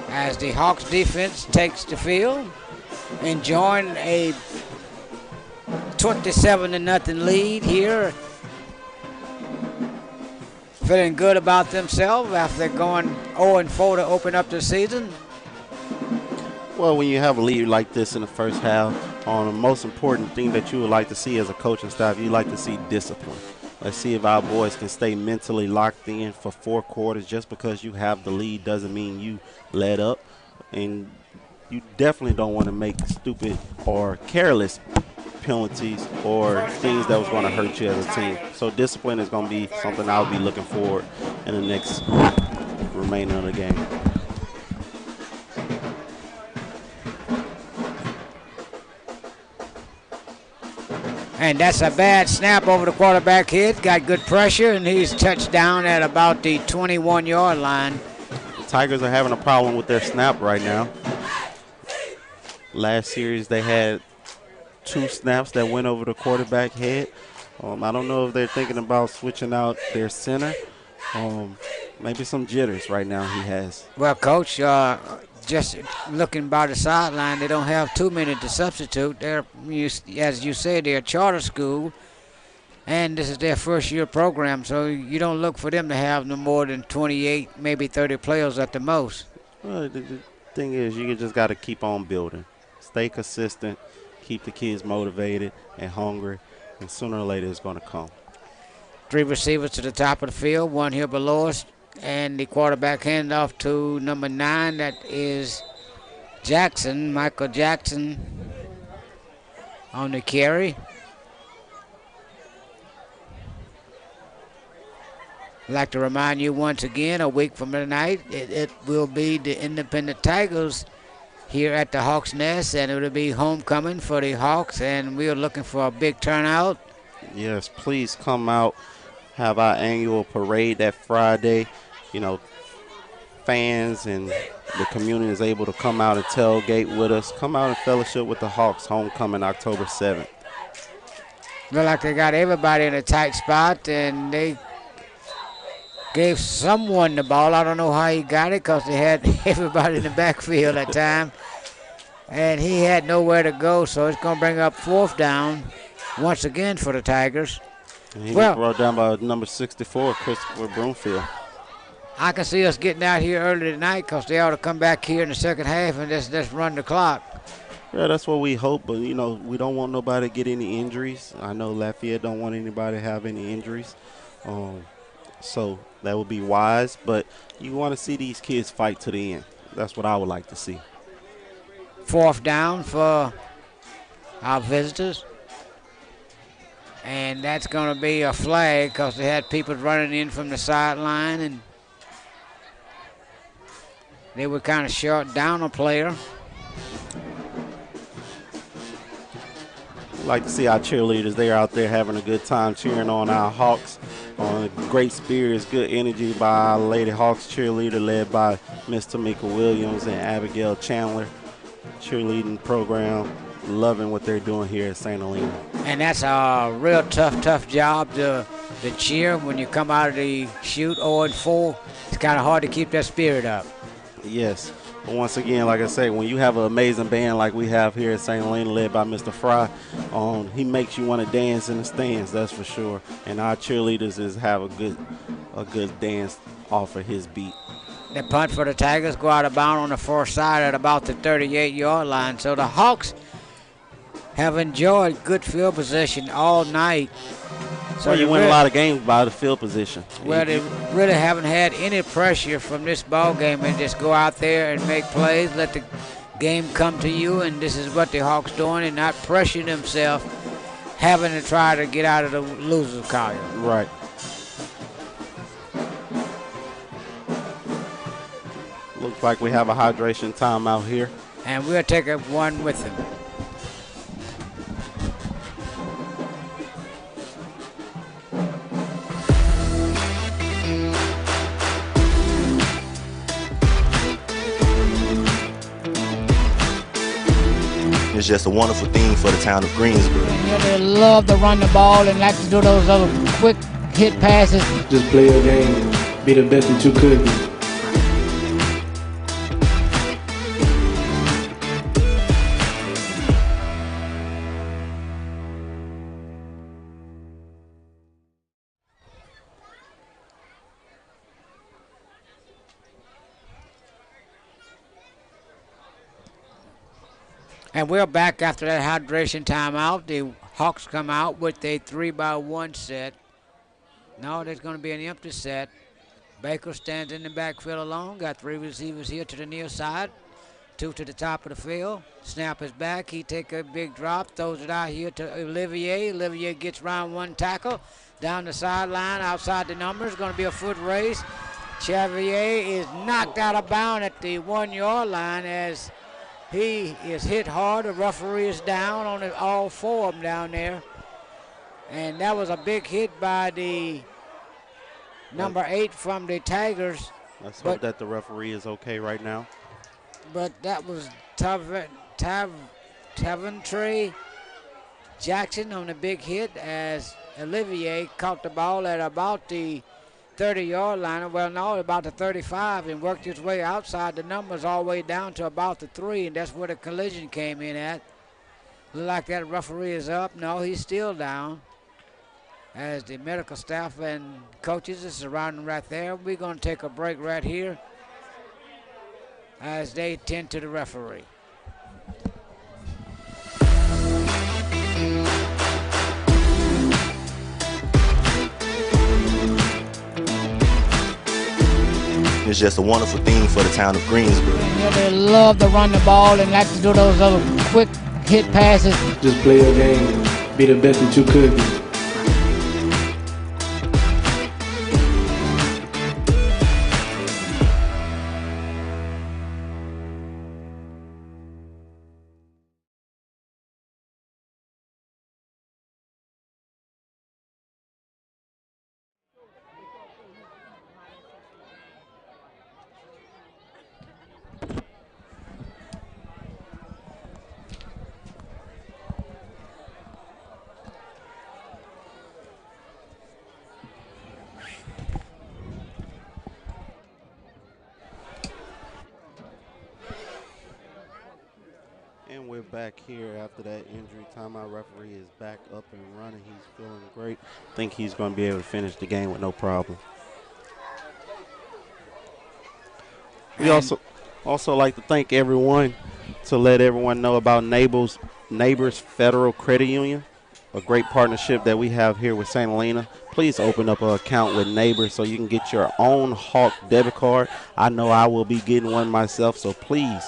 as the Hawks defense takes the field, enjoying a 27-0 lead here. Feeling good about themselves after going 0-4 to open up the season. Well, when you have a lead like this in the first half, the most important thing that you would like to see as a coaching staff, you like to see discipline. Let's see if our boys can stay mentally locked in for 4 quarters. Just because you have the lead doesn't mean you let up. And you definitely don't want to make stupid or careless penalties or things that was going to hurt you as a team. So discipline is going to be something I'll be looking forward in the next remaining of the game. And that's a bad snap over the quarterback head. Got good pressure, and he's touched down at about the 21-yard line. The Tigers are having a problem with their snap right now. Last series they had 2 snaps that went over the quarterback head. I don't know if they're thinking about switching out their center. Maybe some jitters right now he has. Well, Coach, just looking by the sideline, they don't have too many to substitute. They're, as you said, they're a charter school, and this is their first-year program, so you don't look for them to have no more than 28, maybe 30 players at the most. Well, the thing is, you just got to keep on building. Stay consistent, keep the kids motivated and hungry, and sooner or later it's going to come. 3 receivers to the top of the field, 1 here below us. And the quarterback handoff to number 9, that is Jackson, Michael Jackson on the carry. I'd like to remind you once again, a week from tonight, it will be the Independent Tigers here at the Hawks Nest, and it will be homecoming for the Hawks, and we are looking for a big turnout. Yes, please come out, have our annual parade that Friday. You know, fans and the community is able to come out and tailgate with us. Come out and fellowship with the Hawks, homecoming October 7th. Look like they got everybody in a tight spot, and they gave someone the ball. I don't know how he got it because they had everybody in the backfield at the time, and he had nowhere to go, so it's going to bring up 4th down once again for the Tigers. And he was brought down by number 64, Christopher Broomfield. I can see us getting out here early tonight because they ought to come back here in the second half and just run the clock. Yeah, that's what we hope, but, you know, we don't want nobody to get any injuries. I know Lafayette don't want anybody to have any injuries, so that would be wise. But you want to see these kids fight to the end. That's what I would like to see. 4th down for our visitors. And that's going to be a flag because they had people running in from the sideline, and they were kind of short down a player. Like to see our cheerleaders. They're out there having a good time cheering on our Hawks. Great spirits, good energy by our Lady Hawks cheerleader led by Miss Tamika Williams and Abigail Chandler. Cheerleading program, loving what they're doing here at St. Helena. And that's a real tough job to cheer when you come out of the shoot 0-4. It's kind of hard to keep that spirit up. Yes. But once again, like I say, when you have an amazing band like we have here at St. Helena led by Mr. Fry, he makes you want to dance in the stands, that's for sure. And our cheerleaders have a good dance off of his beat. The punt for the Tigers go out of bounds on the far side at about the 38-yard line. So the Hawks have enjoyed good field position all night. So you win a lot of games by the field position. Well, they really haven't had any pressure from this ball game, and just go out there and make plays, let the game come to you, and this is what the Hawks doing, and not pressuring themselves, having to try to get out of the loser's column. Right. Looks like we have a hydration timeout here. And we'll take one with them. It's just a wonderful thing for the town of Greensboro. They love to run the ball and like to do those little quick hit passes. Just play your game, be the best that you could be. And we're back after that hydration timeout. The Hawks come out with a 3-by-1 set. No, there's going to be an empty set. Baker stands in the backfield alone. Got 3 receivers here to the near side. 2 to the top of the field. Snap is back. He take a big drop. Throws it out here to Olivier. Olivier gets round 1 tackle. Down the sideline, outside the numbers. Going to be a foot race. Xavier is knocked out of bounds at the 1-yard line as he is hit hard. The referee is down on all 4 of them down there. And that was a big hit by the number 8 from the Tigers. Let's hope that the referee is okay right now. But that was Taventry Jackson on the big hit as Olivier caught the ball at about the 30-yard line, well, no, about the 35, and worked his way outside the numbers all the way down to about the 3, and that's where the collision came in at. Look like that referee is up. No, he's still down. As the medical staff and coaches is surrounding right there. We're going to take a break right here as they tend to the referee. It's just a wonderful thing for the town of Greensboro. They love to run the ball and like to do those little quick hit passes. Just play your game, be the best that you could be. We're back here after that injury timeout. Referee is back up and running. He's feeling great. Think he's going to be able to finish the game with no problem. We also like to thank everyone to let everyone know about Neighbors Federal Credit Union, a great partnership that we have here with St. Helena. Please open up an account with Neighbors so you can get your own Hawk debit card. I know I will be getting one myself, so please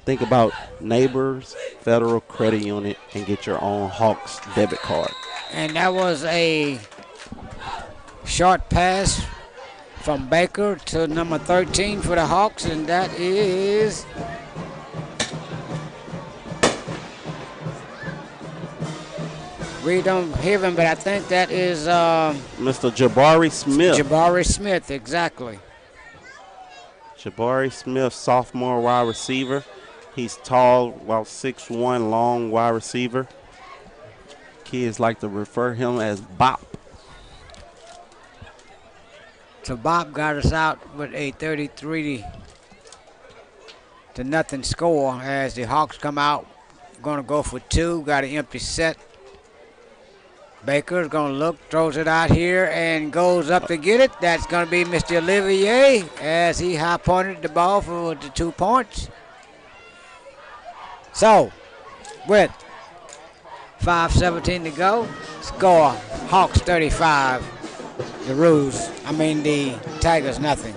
think about Neighbors Federal Credit Union and get your own Hawks debit card. And that was a short pass from Baker to number 13 for the Hawks, and that is We don't hear him, but I think that is Mr. Jabari Smith. Jabari Smith, exactly. Jabari Smith, sophomore wide receiver. He's tall, about 6'1", long wide receiver. Kids like to refer him as Bop. So Bob got us out with a 33 to nothing score as the Hawks come out. Going to go for two. Got an empty set. Baker's going to look, throws it out here, and goes up to get it. That's going to be Mr. Olivier as he high-pointed the ball for the 2 points. So, with 5:17 to go, score Hawks 35. The Tigers nothing.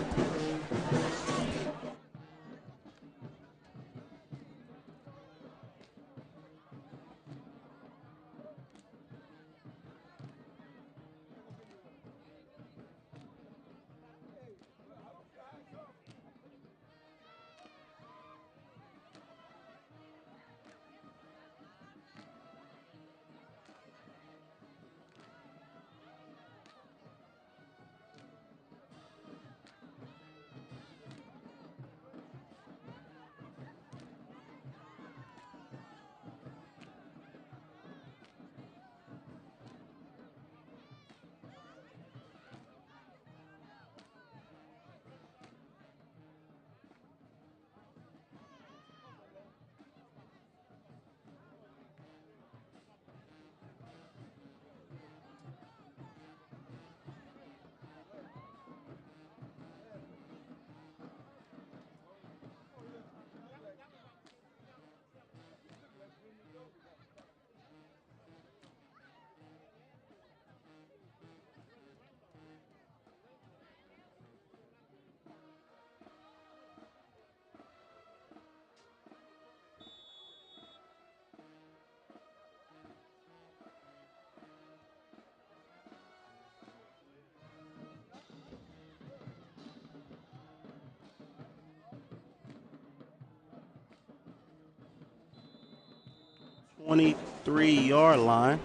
Three-yard line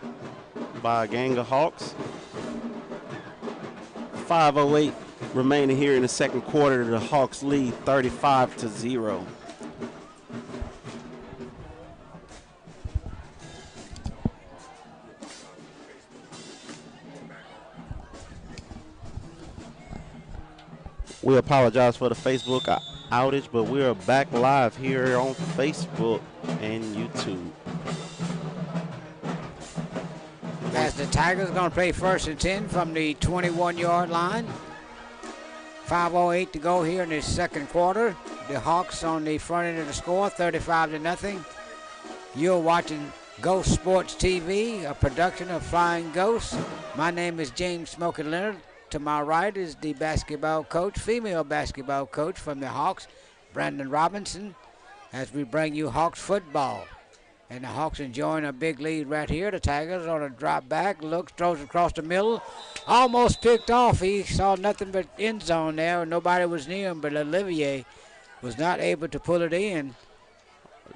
by a gang of Hawks. 5:08 remaining here in the second quarter. The Hawks lead 35-0. We apologize for the Facebook outage, but we are back live here on Facebook and YouTube. As the Tigers going to play 1st and 10 from the 21-yard line. 5:08 to go here in the second quarter. The Hawks on the front end of the score, 35-0. You're watching Ghost Sports TV, a production of Flying Ghosts. My name is James Smokey Leonard. To my right is the basketball coach, female basketball coach from the Hawks, Brandon Robinson, as we bring you Hawks football. And the Hawks enjoying a big lead right here. The Tigers on a drop back, looks, throws across the middle. Almost picked off. He saw nothing but end zone there, and nobody was near him, but Olivier was not able to pull it in.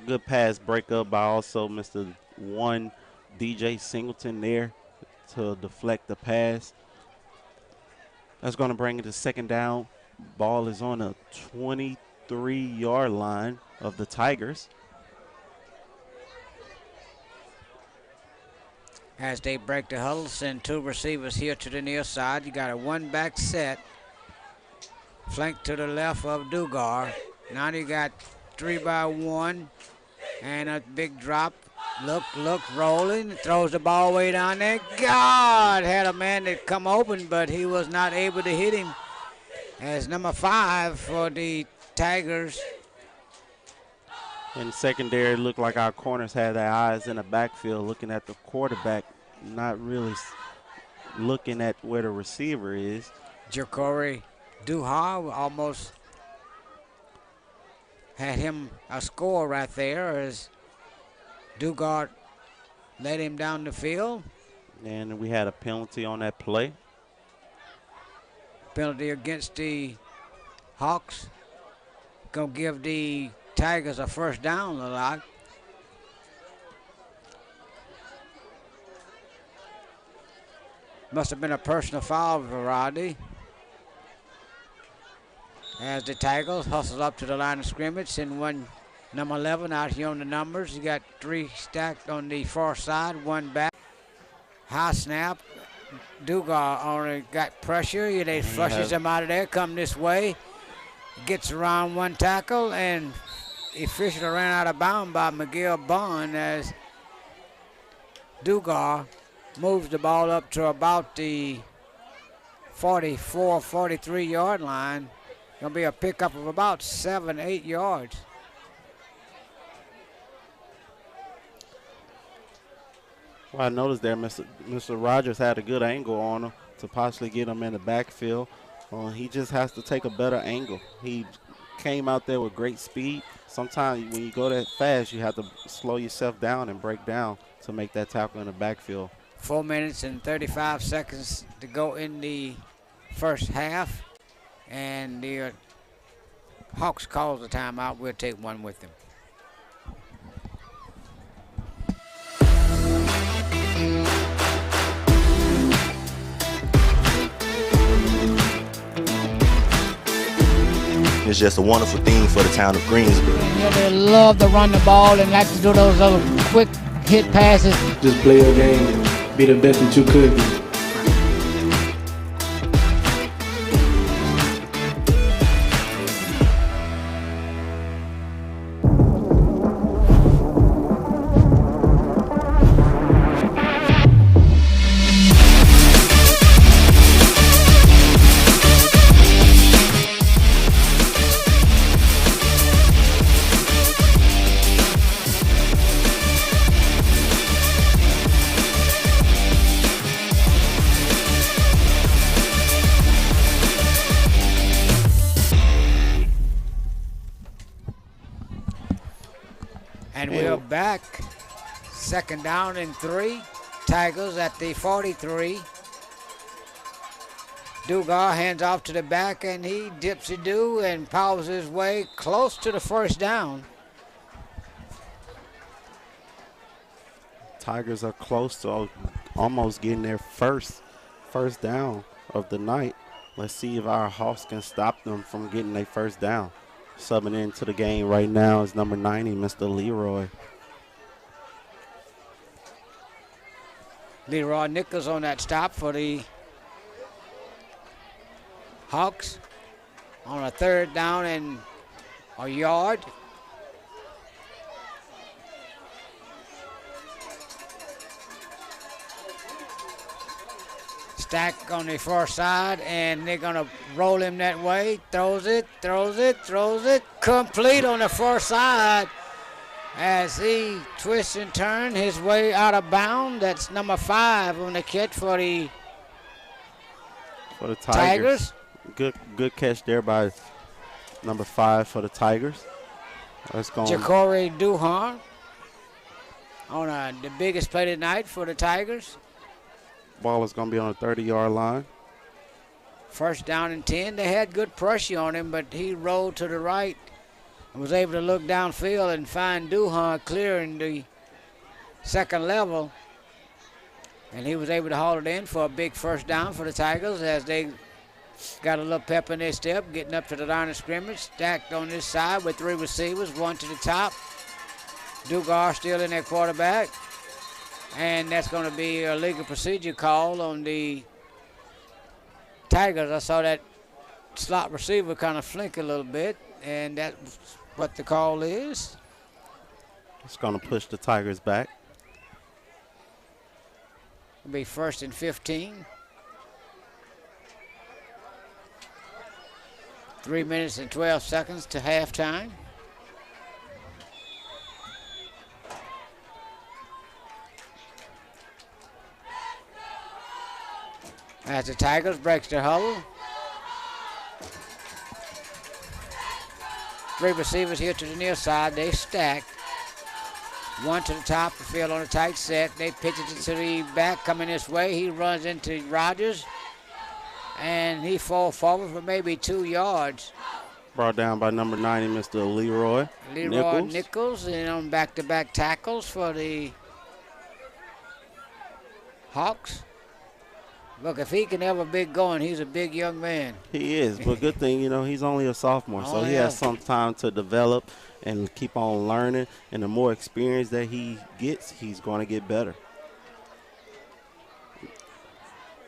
Good pass breakup by also Mr. One DJ Singleton there to deflect the pass. That's going to bring it to second down. Ball is on a 23-yard line of the Tigers. As they break the huddle, send two receivers here to the near side. You got a one-back set. Flank to the left of Dugar. Now you got 3-by-1 and a big drop. Look, rolling. Throws the ball way down there. God, had a man that come open, but he was not able to hit him. As number 5 for the Tigers. In secondary, it looked like our corners had their eyes in the backfield looking at the quarterback, not really looking at where the receiver is. Ja'Cory Duha almost had him a score right there as Dugard led him down the field. And we had a penalty on that play. Penalty against the Hawks. Gonna give the Tigers a first down a lot. Must have been a personal foul for Rodney. As the Tigers hustle up to the line of scrimmage, send one number 11 out here on the numbers. You got 3 stacked on the far side, 1 back. High snap. Dugar only got pressure. He flushes him out of there, come this way. Gets around 1 tackle and officially ran out of bounds by Miguel Bond as Dugar moves the ball up to about the 44, 43 yard line. Gonna be a pickup of about 7, 8 yards. Well, I noticed there Mr. Rogers had a good angle on him to possibly get him in the backfield. He just has to take a better angle. He came out there with great speed. Sometimes when you go that fast, you have to slow yourself down and break down to make that tackle in the backfield. 4 minutes and 35 seconds to go in the first half. And the Hawks calls the timeout. We'll take one with them. It's just a wonderful thing for the town of Greensboro. Yeah, they love to run the ball and like to do those little quick hit passes. Just play your game, be the best that you could be. And we're back. 2nd down and 3. Tigers at the 43. Dugar hands off to the back, and he dips-a-doo and powers his way close to the first down. Tigers are close to almost getting their first down of the night. Let's see if our Hawks can stop them from getting their first down. Subbing into the game right now is number 90, Mr. Leroy. Leroy Nichols on that stop for the Hawks on a 3rd down and a yard. Stack on the far side, and they're going to roll him that way. Throws it. Complete on the far side as he twists and turns his way out of bounds. That's number 5 on the catch for the Tigers. Good catch there by number 5 for the Tigers. Let's go. Ja'Cory Duhan on the biggest play tonight for the Tigers. Ball is going to be on the 30-yard line. 1st down and 10. They had good pressure on him, but he rolled to the right and was able to look downfield and find Duhan clearing the 2nd level. And he was able to haul it in for a big 1st down for the Tigers as they got a little pep in their step, getting up to the line of scrimmage. Stacked on this side with 3 receivers, 1 to the top. Dugar still in their quarterback. And that's going to be a legal procedure call on the Tigers. I saw that slot receiver kind of flink a little bit, and that's what the call is. It's going to push the Tigers back. It'll be 1st and 15. 3 minutes and 12 seconds to halftime. As the Tigers breaks their huddle. 3 receivers here to the near side. They stack. 1 to the top of the field on a tight set. They pitch it to the back coming this way. He runs into Rogers. And he falls forward for maybe 2 yards. Brought down by number 90, Mr. Leroy Nichols. And on back-to-back tackles for the Hawks. Look, if he can ever be going, he's a big young man. He is, but good thing, he's only a sophomore, so he has some time to develop and keep on learning. And the more experience that he gets, he's going to get better.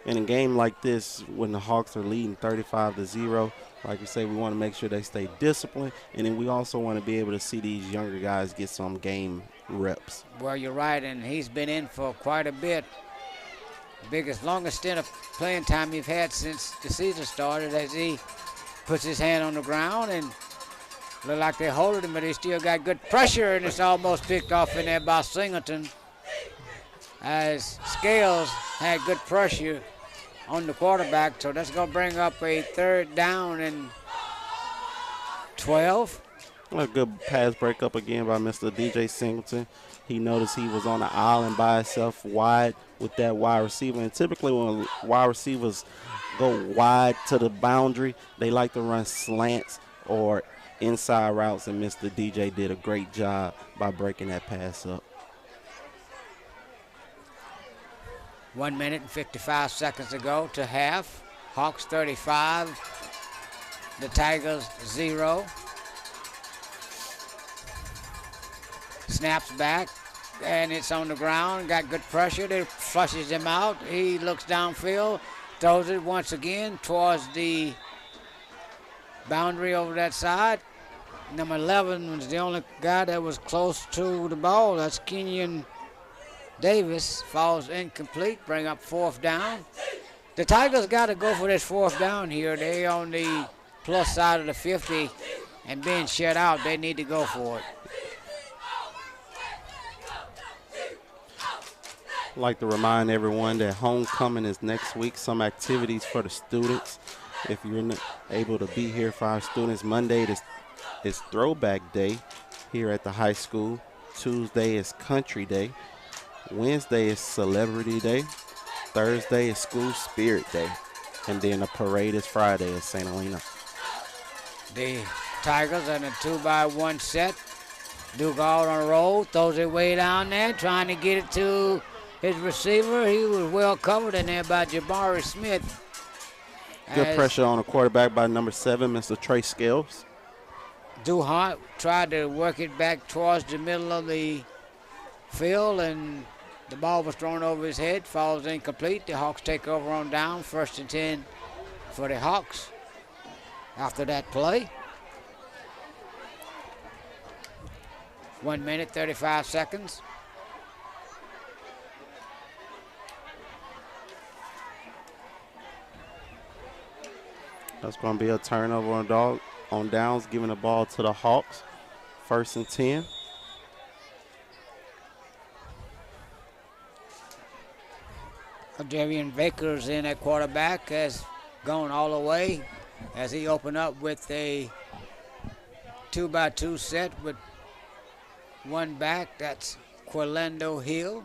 In a game like this, when the Hawks are leading 35-0, like we say, we want to make sure they stay disciplined, and then we also want to be able to see these younger guys get some game reps. Well, you're right, and he's been in for quite a bit. Longest stint of playing time he's had since the season started, as he puts his hand on the ground and look like they're holding him, but he still got good pressure, and it's almost picked off in there by Singleton, as Scales had good pressure on the quarterback. So that's going to bring up a 3rd down and 12. A good pass breakup again by Mr. DJ Singleton. He noticed he was on the island by himself wide with that wide receiver. And typically when wide receivers go wide to the boundary, they like to run slants or inside routes, and Mr. DJ did a great job by breaking that pass up. 1 minute and 55 seconds to go to half. Hawks 35, the Tigers 0. Snaps back, and it's on the ground. Got good pressure. It flushes him out. He looks downfield, throws it once again towards the boundary over that side. Number 11 was the only guy that was close to the ball. That's Kenyon Davis. Falls incomplete. Bring up 4th down. The Tigers got to go for this 4th down here. They on the plus side of the 50, and being shut out, they need to go for it. I'd like to remind everyone that homecoming is next week. Some activities for the students. If you're not able to be here for our students, Monday is Throwback Day here at the high school. Tuesday is Country Day. Wednesday is Celebrity Day. Thursday is School Spirit Day. And then the parade is Friday at St. Helena. The Tigers in a 2-by-1 set. Dugard on the roll, throws it way down there, trying to get it to his receiver. He was well covered in there by Jabari Smith. Good pressure on the quarterback by number 7, Mr. Trey Scales. Duhart tried to work it back towards the middle of the field, and the ball was thrown over his head, falls incomplete. The Hawks take over on down, 1st and 10 for the Hawks after that play. 1 minute, 35 seconds. That's going to be a turnover on downs, giving the ball to the Hawks. 1st and 10. Darian Baker's in at quarterback, has gone all the way as he opened up with a 2-by-2 set with one back. That's Quilendo Hill.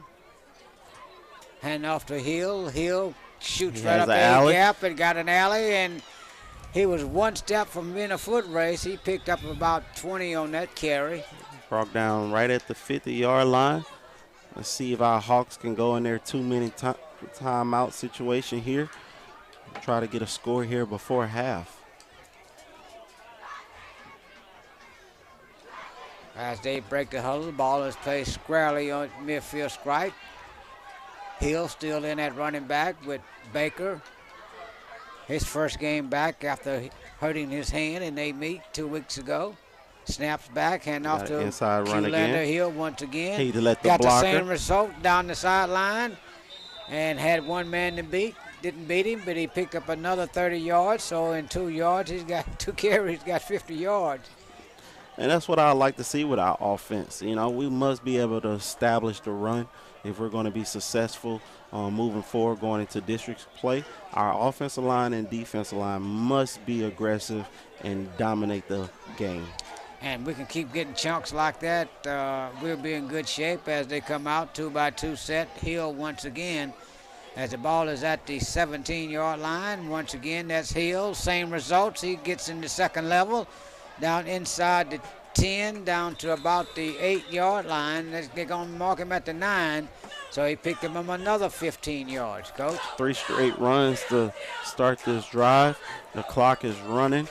Hand off to Hill. Hill shoots right up the gap and got an alley, and he was one step from being a foot race. He picked up about 20 on that carry. Brought down right at the 50-yard line. Let's see if our Hawks can go in their 2-minute timeout situation here. Try to get a score here before half. As they break the huddle, the ball is placed squarely on midfield stripe. Hill still in at running back with Baker. His first game back after hurting his hand in a meet 2 weeks ago. Snaps back, hand off to Quilendo Hill once again. He let the got blocker. The same result down the sideline and had one man to beat. Didn't beat him, but he picked up another 30 yards. So in 2 yards, he's got 2 carries, got 50 yards. And that's what I like to see with our offense. You know, we must be able to establish the run if we're going to be successful moving forward, going into district play. Our offensive line and defensive line must be aggressive and dominate the game. And we can keep getting chunks like that. We'll be in good shape as they come out 2-by-2 set. Hill once again as the ball is at the 17-yard line. Once again, that's Hill. Same results. He gets in the second level, down inside the 10, down to about the 8-yard line. They're going to mark him at the 9. So he picked him up another 15 yards, Coach. 3 straight runs to start this drive. The clock is running,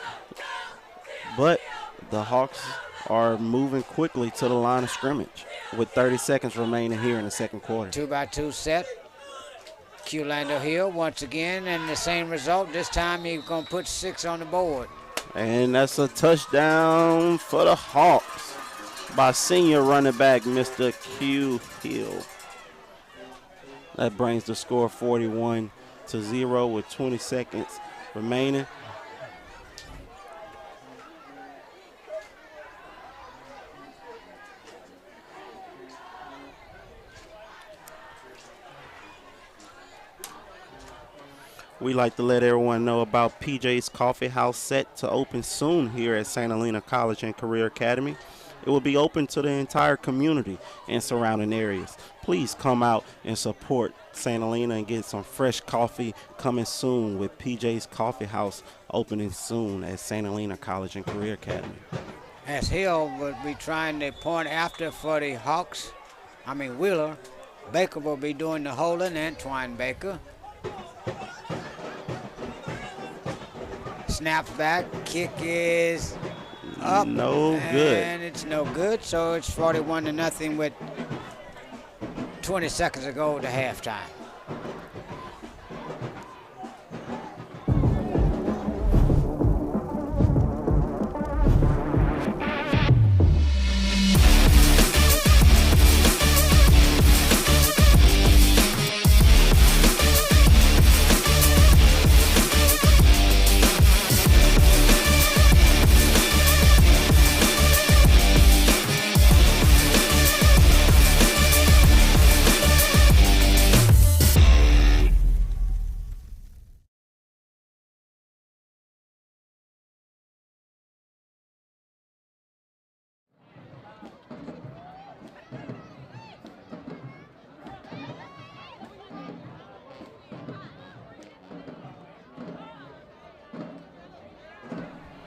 but the Hawks are moving quickly to the line of scrimmage with 30 seconds remaining here in the second quarter. 2-by-2 set. Lando Hill once again, and the same result. This time he's going to put 6 on the board. And that's a touchdown for the Hawks by senior running back Mr. Q Hill. That brings the score 41-0 with 20 seconds remaining. We like to let everyone know about PJ's Coffee House set to open soon here at St. Helena College and Career Academy. It will be open to the entire community and surrounding areas. Please come out and support St. Helena and get some fresh coffee coming soon with PJ's Coffee House opening soon at St. Helena College and Career Academy. As Hill will be trying the point after for the Hawks, Wheeler. Baker will be doing the holding, Antoine Baker. Snaps back, kick is up. No good. And it's no good, so it's 41-0 with 20 seconds to go to halftime.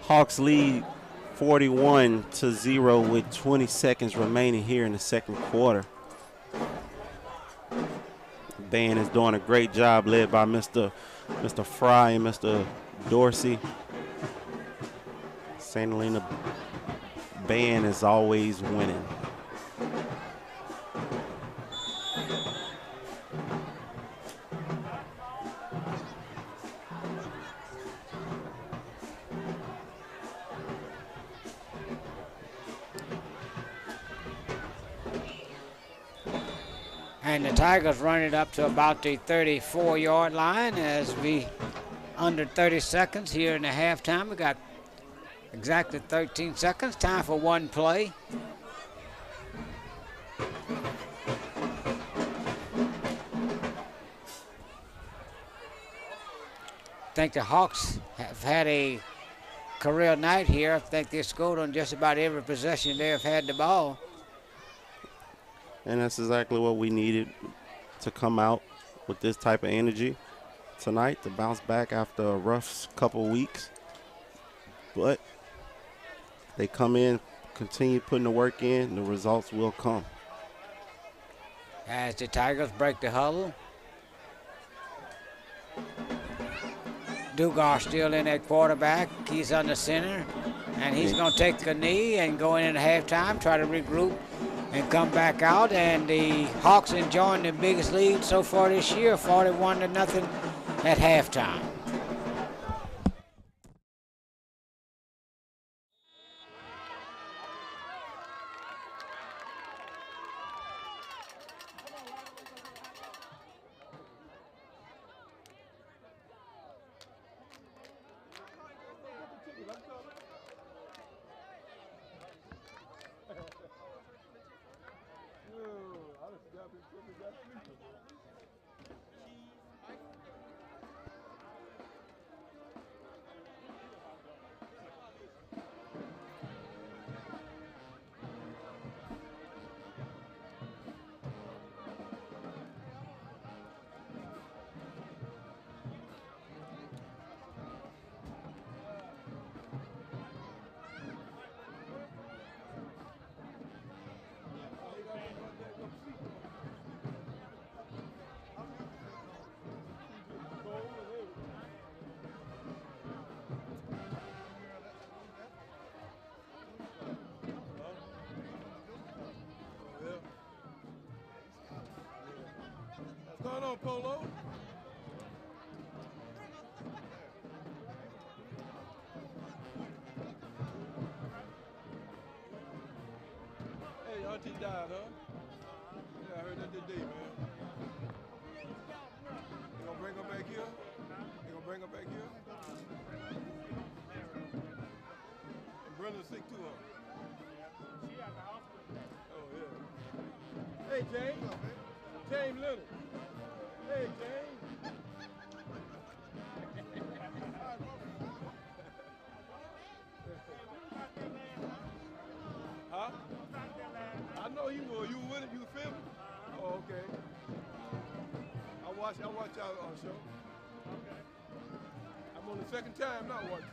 Hawks lead 41-0 with 20 seconds remaining here in the second quarter. The band is doing a great job, led by Mr. Fry and Mr. Dorsey. St. Helena band is always winning. And the Tigers run it up to about the 34-yard line as we under 30 seconds here in the halftime. We got exactly 13 seconds. Time for one play. I think the Hawks have had a career night here. I think they scored on just about every possession they have had the ball. And that's exactly what we needed to come out with this type of energy tonight to bounce back after a rough couple weeks. But they come in, continue putting the work in, the results will come. As the Tigers break the huddle. Dugar still in at quarterback. He's under center. And he's going to take a knee and go into halftime, try to regroup and come back out. And the Hawks enjoying the biggest lead so far this year, 41-0 at halftime. on, Polo. Hey, Auntie died, huh? Yeah, I heard that today, man. You gonna bring her back here? You gonna bring her back here? And Brenda's sick too, huh? She at the hospital. Oh, yeah. Hey, James. James Leonard. Hey, James. Huh? I know you were. You were with it? You were filming? Oh, okay. I watch y'all on show. Okay. I'm on the second time now watching.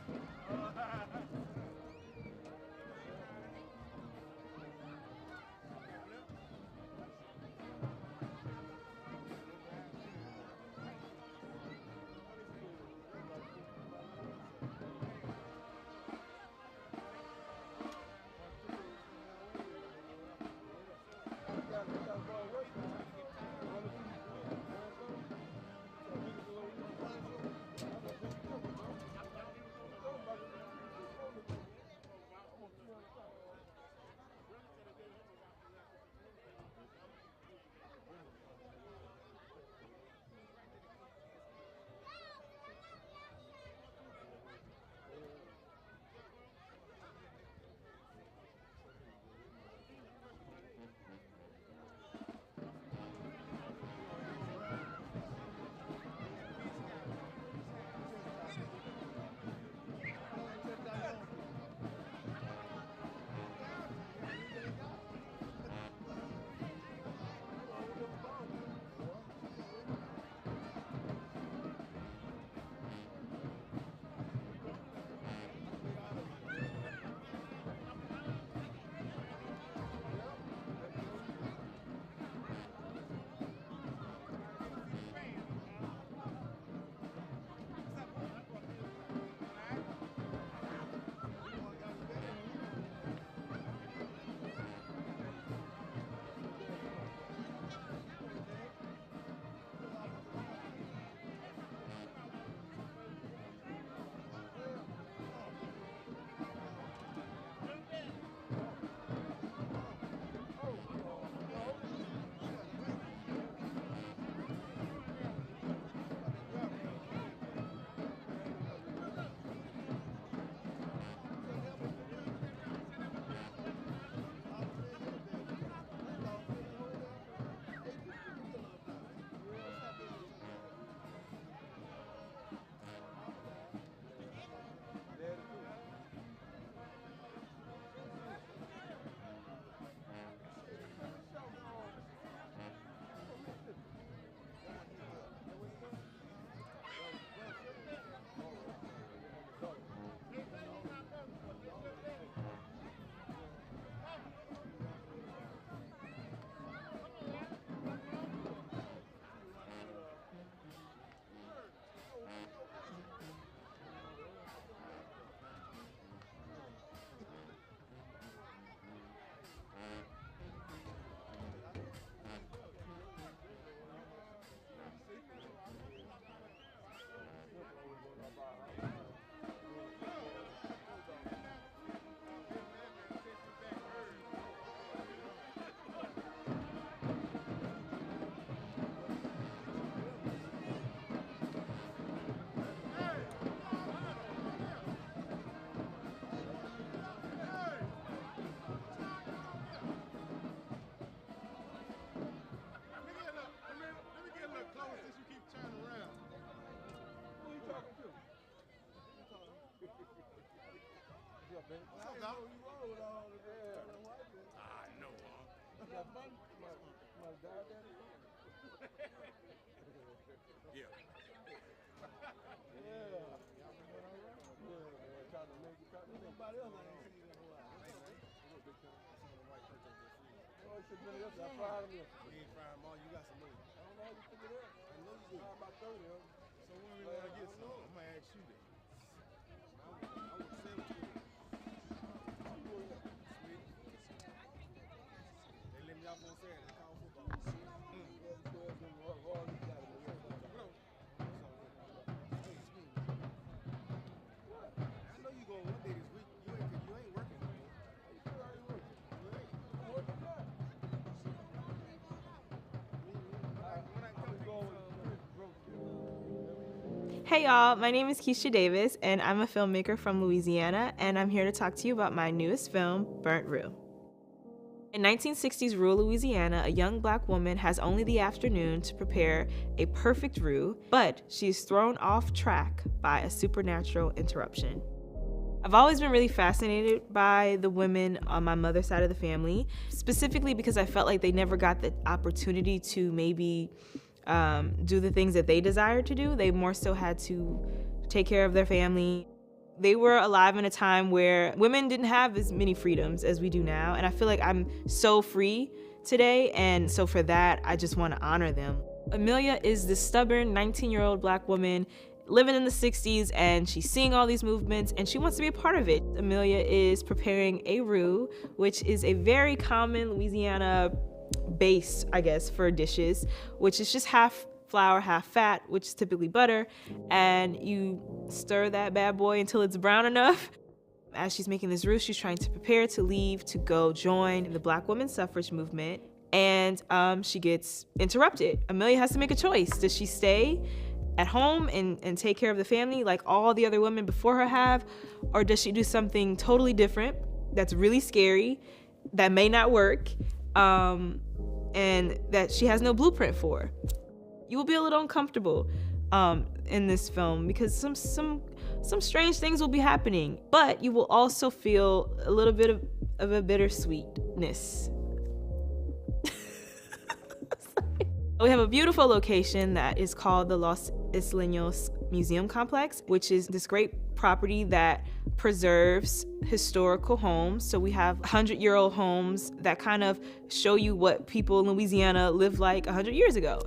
Hey y'all, my name is Keisha Davis, and I'm a filmmaker from Louisiana, and I'm here to talk to you about my newest film, Burnt Rue. In 1960s rural Louisiana, a young black woman has only the afternoon to prepare a perfect roux, but she is thrown off track by a supernatural interruption. I've always been really fascinated by the women on my mother's side of the family, specifically because I felt like they never got the opportunity to maybe do the things that they desired to do. They more so had to take care of their family. They were alive in a time where women didn't have as many freedoms as we do now, and I feel like I'm so free today, and so for that, I just want to honor them. Amelia is this stubborn 19-year-old black woman living in the 60s, and she's seeing all these movements, and she wants to be a part of it. Amelia is preparing a roux, which is a very common Louisiana base, I guess, for dishes, which is just half flour, half fat, which is typically butter, and you stir that bad boy until it's brown enough. As she's making this roux, she's trying to prepare to leave to go join the Black women's suffrage movement, and she gets interrupted. Amelia has to make a choice. Does she stay at home and take care of the family like all the other women before her have, or does she do something totally different that's really scary, that may not work, and that she has no blueprint for? You will be a little uncomfortable in this film because some strange things will be happening, but you will also feel a little bit of a bittersweetness. We have a beautiful location that is called the Los Isleños Museum Complex, which is this great property that preserves historical homes. So we have 100-year-old homes that kind of show you what people in Louisiana lived like 100 years ago.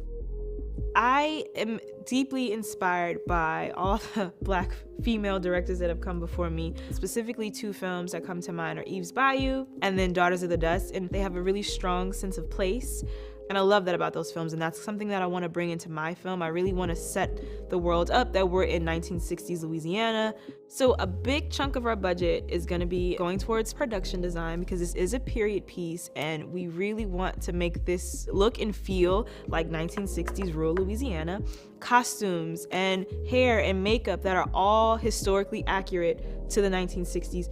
I am deeply inspired by all the Black female directors that have come before me. Specifically, two films that come to mind are Eve's Bayou and then Daughters of the Dust, and they have a really strong sense of place. And I love that about those films, and that's something that I want to bring into my film. I really want to set the world up that we're in 1960s Louisiana. So a big chunk of our budget is going to be going towards production design because this is a period piece, and we really want to make this look and feel like 1960s rural Louisiana. Costumes and hair and makeup that are all historically accurate to the 1960s.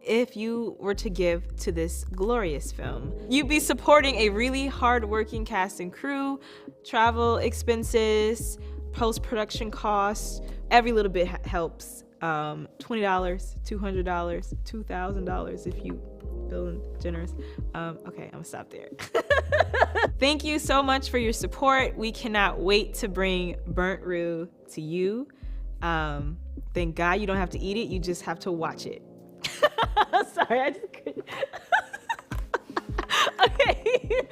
If you were to give to this glorious film, you'd be supporting a really hard-working cast and crew, travel expenses, post-production costs. Every little bit helps. $20, $200, $2,000 if you feeling generous. Okay, I'm gonna stop there. Thank you so much for your support. We cannot wait to bring Burnt Rue to you. Thank God you don't have to eat it, you just have to watch it. Sorry, I just couldn't. Okay.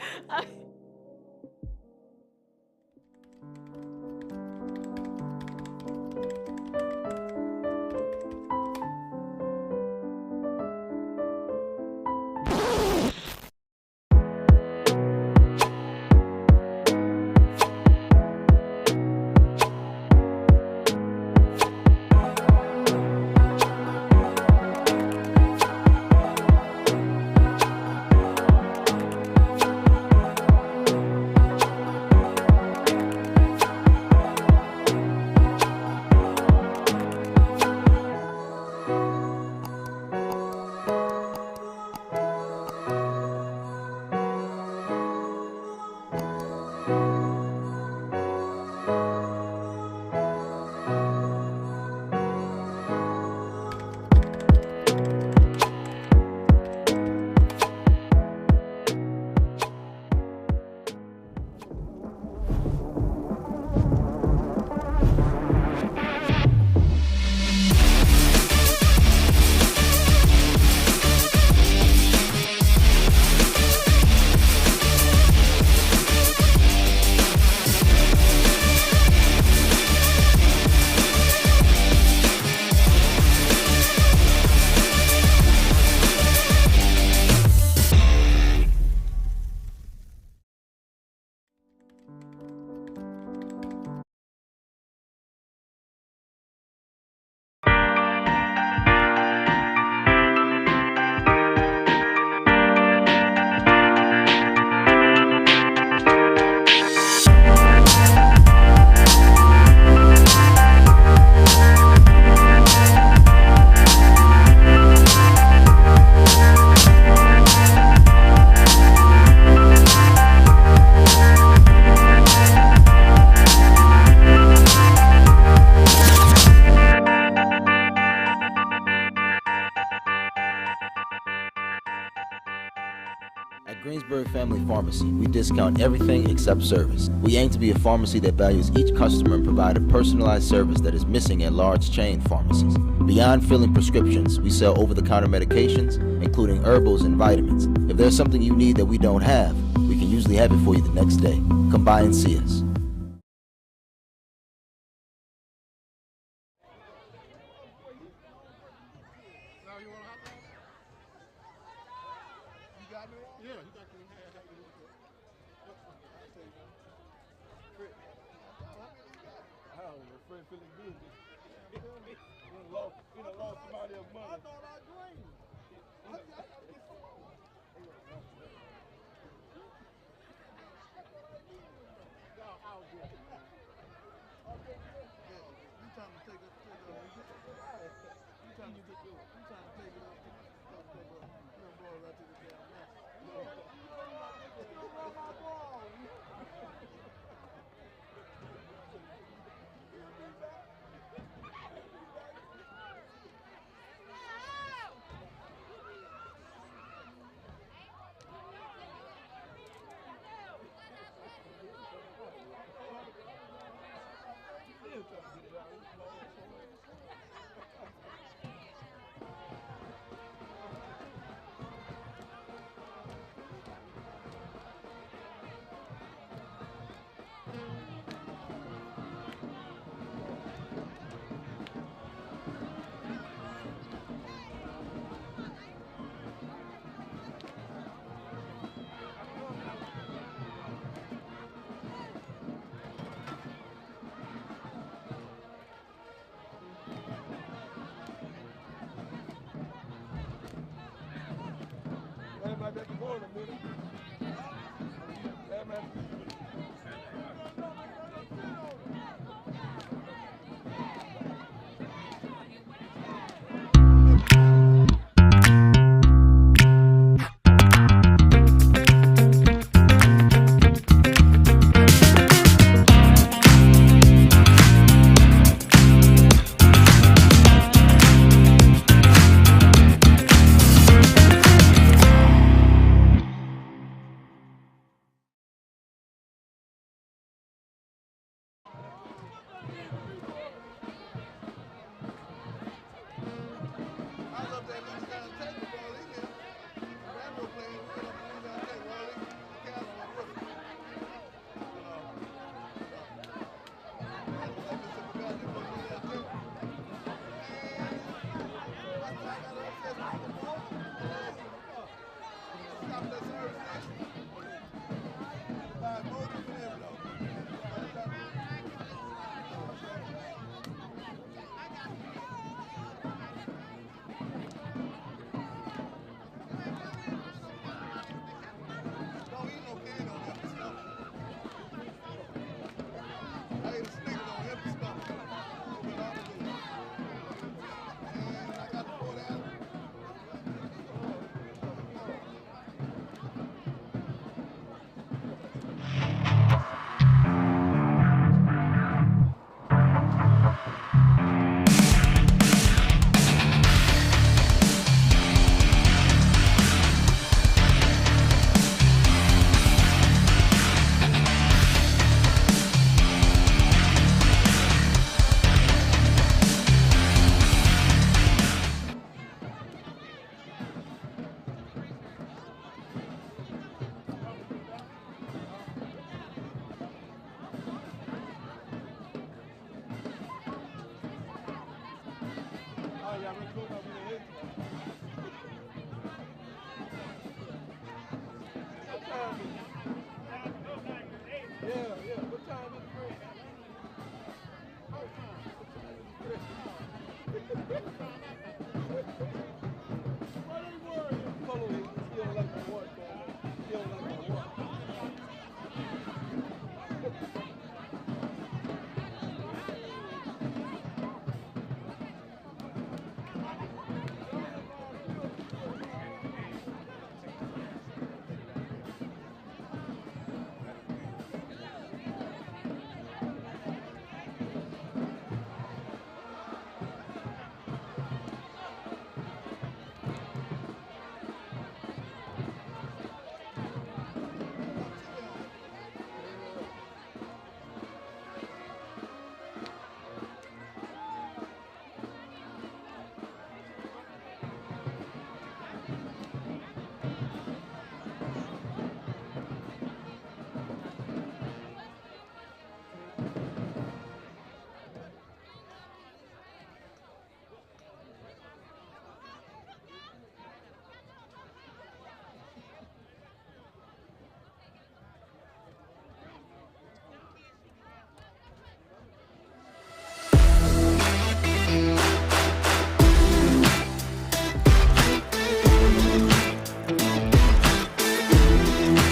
Greensburg Family Pharmacy, we discount everything except service. We aim to be a pharmacy that values each customer and provide a personalized service that is missing at large chain pharmacies. Beyond filling prescriptions, we sell over-the-counter medications, including herbals and vitamins. If there's something you need that we don't have, we can usually have it for you the next day. Come by and see us.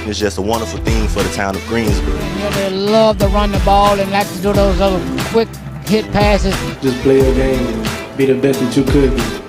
It's just a wonderful thing for the town of Greensboro. Yeah, they love to run the ball and like to do those little quick hit passes. Just play your game and be the best that you could be.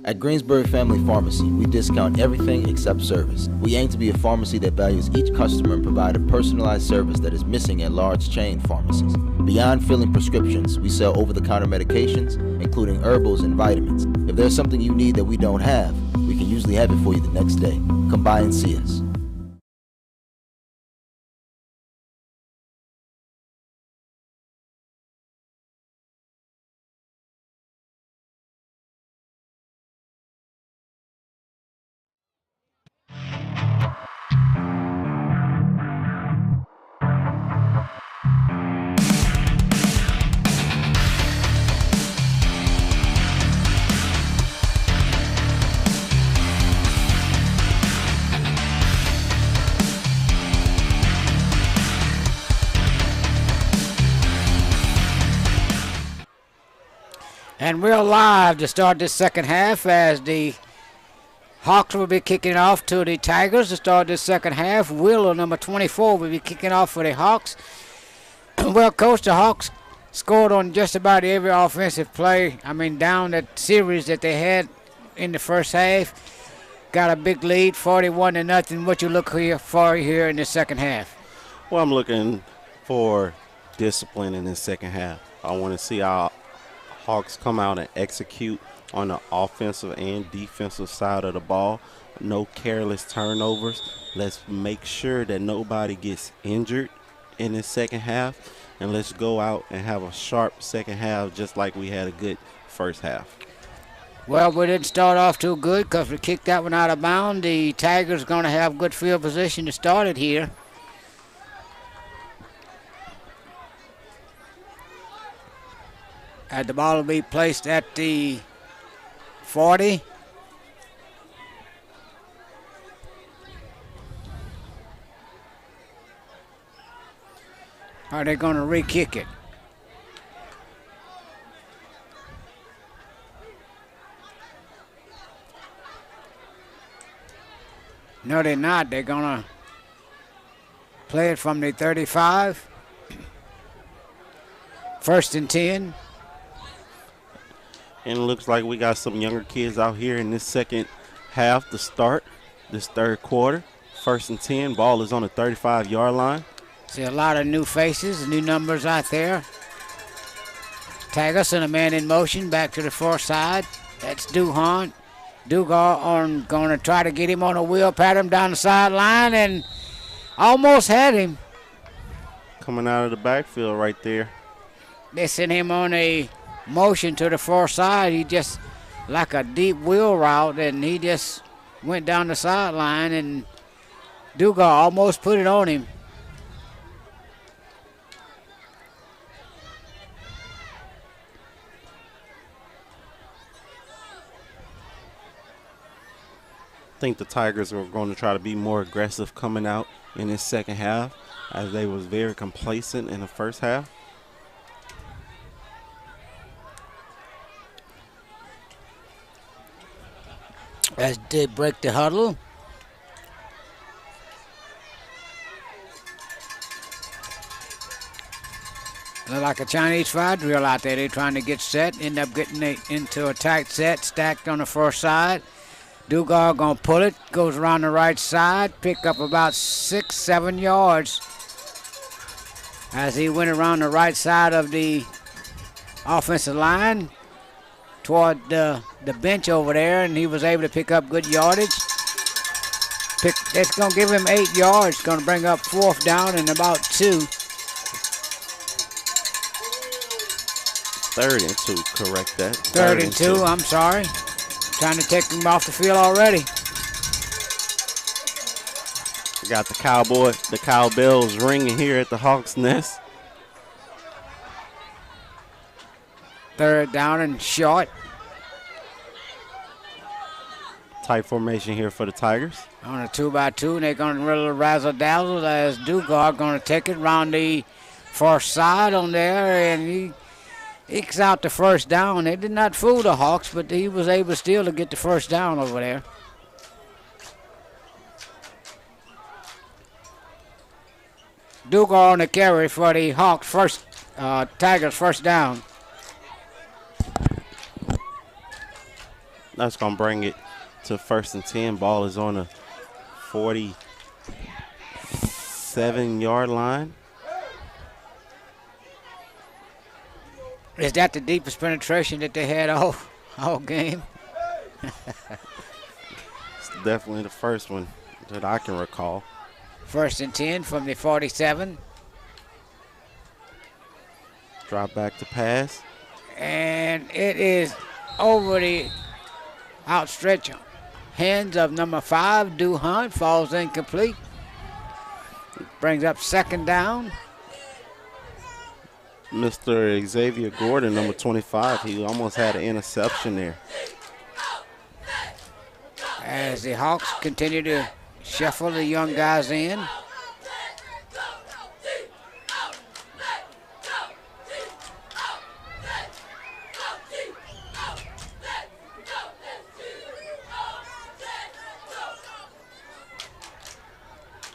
At Greensburg Family Pharmacy, we discount everything except service. We aim to be a pharmacy that values each customer and provide a personalized service that is missing at large chain pharmacies. Beyond filling prescriptions, we sell over-the-counter medications, including herbals and vitamins. If there's something you need that we don't have, we can usually have it for you the next day. Come by and see us. And we're live to start this second half as the Hawks will be kicking off to the Tigers to start this second half. Wheeler, number 24, will be kicking off for the Hawks. Well, Coach, the Hawks scored on just about every offensive play. Down that series that they had in the first half. Got a big lead, 41-0. What you look for here in the second half? Well, I'm looking for discipline in the second half. I want to see our Hawks come out and execute on the offensive and defensive side of the ball. No careless turnovers. Let's make sure that nobody gets injured in the second half, and let's go out and have a sharp second half just like we had a good first half. Well, we didn't start off too good because we kicked that one out of bounds. The Tigers going to have good field position to start it here. And the ball will be placed at the 40. Are they going to re-kick it? No, they're not. They're going to play it from the 35. 1st and 10. And it looks like we got some younger kids out here in this second half to start this third quarter. 1st and 10. Ball is on the 35-yard line. See a lot of new faces, new numbers out there. Tigers and a man in motion back to the far side. That's Duhon. Dugar going to try to get him on a wheel, pat him down the sideline, and almost had him. Coming out of the backfield right there. They sent him on a motion to the far side. He just like a deep wheel route, and he just went down the sideline, and Dugar almost put it on him. I think the Tigers are going to try to be more aggressive coming out in this second half, as they was very complacent in the first half. As they break the huddle. Look like a Chinese fire drill out there. They're trying to get set, end up getting into a tight set, stacked on the far side. Dugar gonna pull it, goes around the right side, pick up about 6-7 yards as he went around the right side of the offensive line toward the bench over there, and he was able to pick up good yardage. That's gonna give him 8 yards, gonna bring up 4th down and about 2. 3rd and 2, correct that. 3rd and 2, I'm sorry. Trying to take him off the field already. We got the cowbells ringing here at the Hawks Nest. Third down and short. Tight formation here for the Tigers. On a 2-by-2, and they're going to really razzle-dazzle as Dugard going to take it around the far side on there, and he ekes out the first down. They did not fool the Hawks, but he was able still to get the first down over there. Dugard on the carry for the Hawks Tigers first down. That's going to bring it to 1st and 10. Ball is on the 47-yard line. Is that the deepest penetration that they had all game? It's definitely the first one that I can recall. 1st and 10 from the 47. Drop back to pass. And it is over the outstretched hands of number 5, Duhan. Falls incomplete. Brings up 2nd down. Mr. Xavier Gordon, number 25, he almost had an interception there. As the Hawks continue to shuffle the young guys in.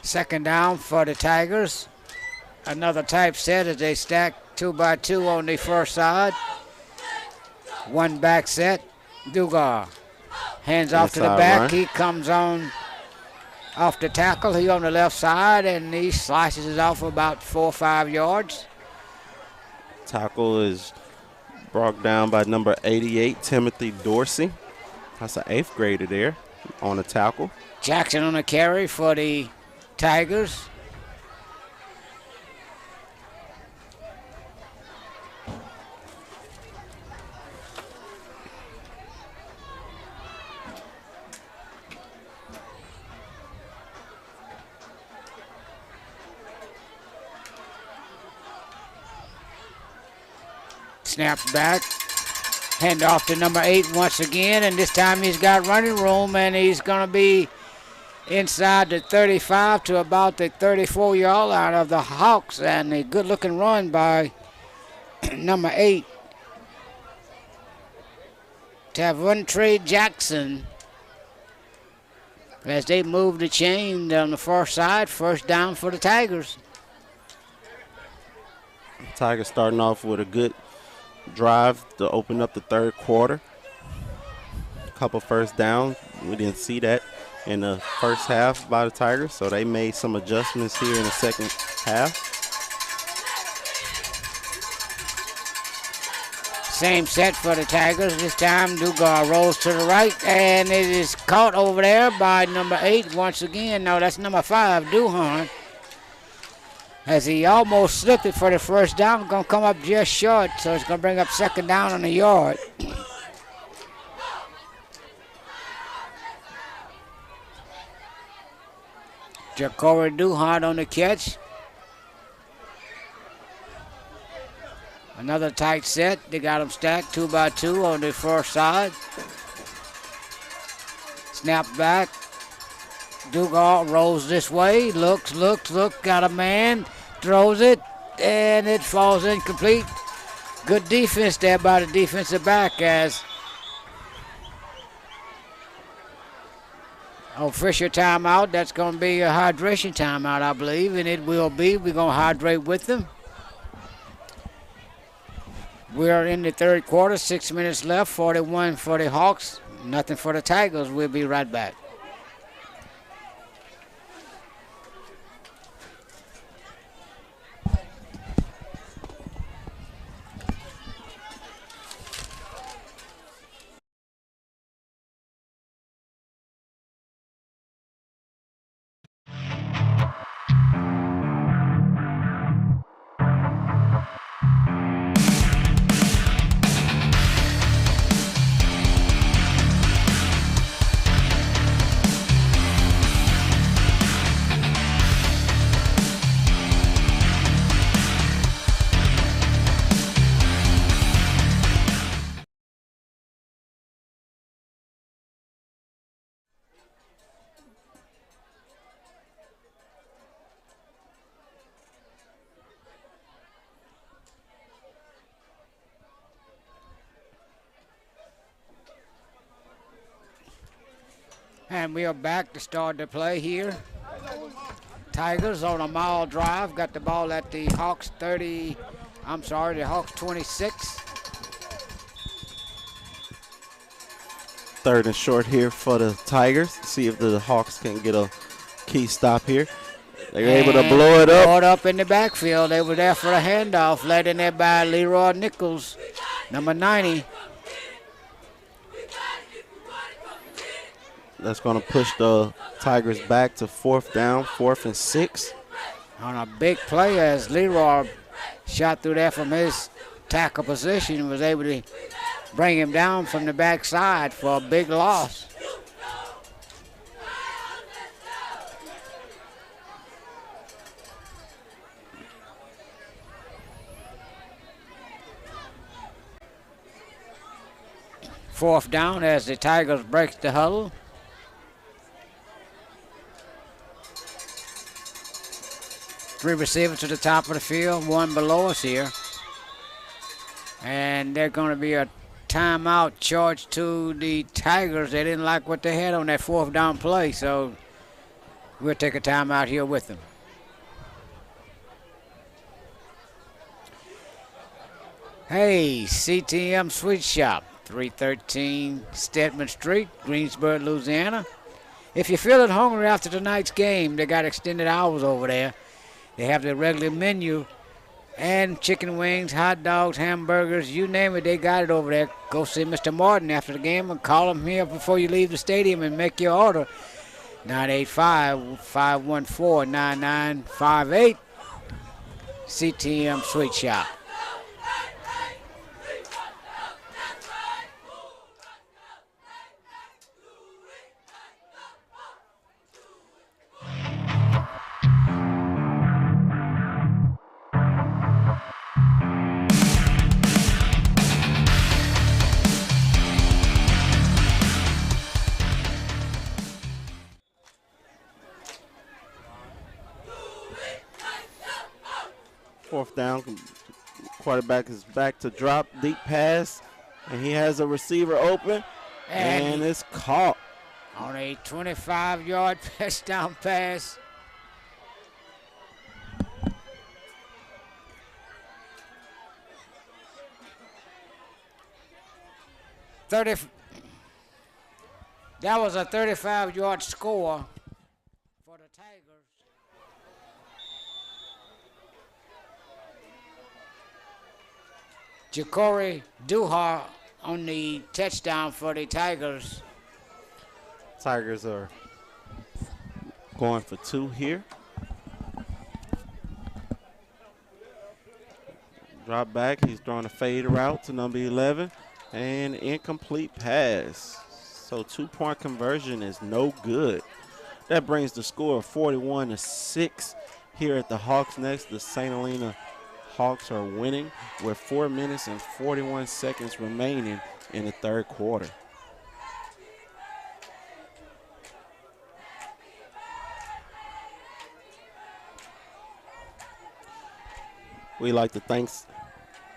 Second down for the Tigers. Another type set as they stack 2-by-2 on the first side. One back set. Dugard. Hands off to the back. Run. He comes on off the tackle. He on the left side, and he slices it off about 4 or 5 yards. Tackle is brought down by number 88, Timothy Dorsey. That's an 8th grader there on the tackle. Jackson on the carry for the Tigers. Snaps back. Hand off to number 8 once again, and this time he's got running room, and he's going to be inside the 35 to about the 34-yard line of the Hawks, and a good-looking run by number 8, Tavontre Jackson, as they move the chain on the far side. First down for the Tigers. Tigers starting off with a good drive to open up the third quarter. A couple first downs. We didn't see that in the first half by the Tigers, so they made some adjustments here in the second half. Same set for the Tigers. This time Dugard rolls to the right, and it is caught over there by number 8 once again. No, that's number 5, Duhan. As he almost slipped it for the first down, going to come up just short, so it's going to bring up 2nd down on the yard. Jacory Duhan on the catch. Another tight set. They got them stacked 2-by-2 on the first side. Snap back. Dugard rolls this way. Looks, got a man. Throws it, and it falls incomplete. Good defense there by the defensive back as Fisher timeout. That's going to be a hydration timeout, I believe, and it will be. We're going to hydrate with them. We are in the third quarter, 6 minutes left, 41 for the Hawks, nothing for the Tigers. We'll be right back. And we are back to start the play here. Tigers on a mile drive. Got the ball at the Hawks 30. I'm sorry, the Hawks 26. Third and short here for the Tigers. See if the Hawks can get a key stop here. They're able to blow it up. Blow it up in the backfield. They were there for a handoff. Led in there by Leroy Nichols, number 90. That's going to push the Tigers back to 4th down, 4th and 6. On a big play as Leroy shot through there from his tackle position and was able to bring him down from the backside for a big loss. Fourth down as the Tigers break the huddle. Three receivers to the top of the field, one below us here. And they're going to be a timeout charged to the Tigers. They didn't like what they had on that fourth down play, so we'll take a timeout here with them. Hey, CTM Sweet Shop, 313 Stedman Street, Greensboro, Louisiana. If you're feeling hungry after tonight's game, they got extended hours over there. They have the regular menu and chicken wings, hot dogs, hamburgers, you name it, they got it over there. Go see Mr. Martin after the game and call him here before you leave the stadium and make your order. 985-514-9958, CTM Sweet Shop. Fourth down, quarterback is back to drop, deep pass, and he has a receiver open, and it's caught. On a 25-yard touchdown pass. That was a 35-yard score for the Tigers. Ja'Cory Duhar on the touchdown for the Tigers. Tigers are going for 2 here. Drop back, he's throwing a fade route to number 11, and incomplete pass. So 2-point conversion is no good. That brings the score of 41-6 here at the Hawks Nest. The St. Helena Hawks are winning with 4 minutes and 41 seconds remaining in the third quarter. We'd like to thank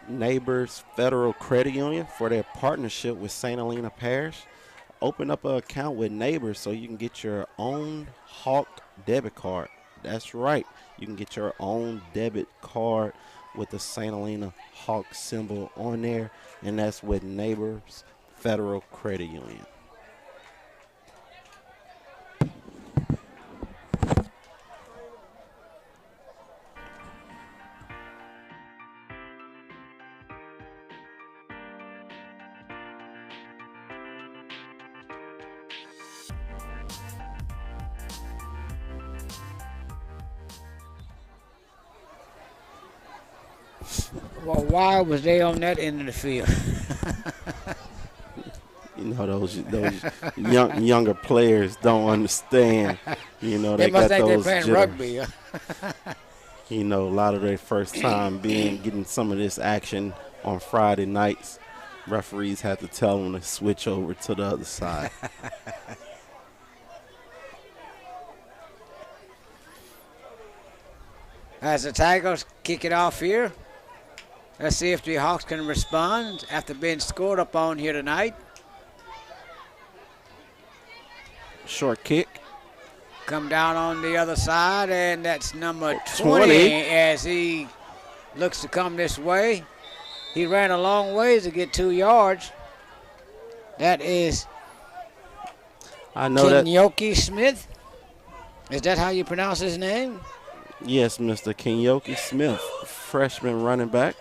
Neighbors Federal Credit Union for their partnership with St. Helena Parish. Open up an account with Neighbors so you can get your own Hawk debit card. That's right. You can get your own debit card with the St. Helena Hawk symbol on there, and that's with Neighbors Federal Credit Union. Well, why was they on that end of the field? You know, those younger players don't understand. You know, they must got think those they're playing jitters. rugby. You know, a lot of their first time getting some of this action on Friday nights. Referees had to tell them to switch over to the other side. As the Tigers kick it off here, let's see if the Hawks can respond after being scored upon here tonight. short kick. Come down on the other side, and that's number 20 20. as he looks to come this way. He ran a long ways to get 2 yards. That is I know that. Kenyoki Smith. Is that how you pronounce his name? Yes, Mr. Kenyoki Smith, freshman running back.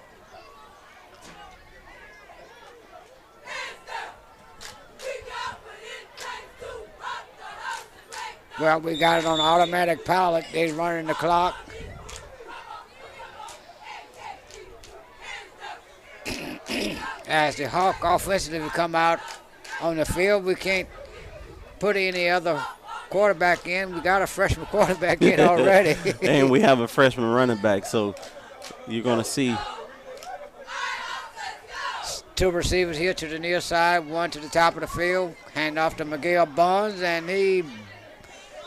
Well, we got it on automatic pilot. They're running the clock. As the Hawk offensively come out on the field, we can't put any other quarterback in. We got a freshman quarterback in already. And we have a freshman running back, so you're going to see 2 receivers here to the near side, 1 to the top of the field. Hand off to Miguel Bonds, and he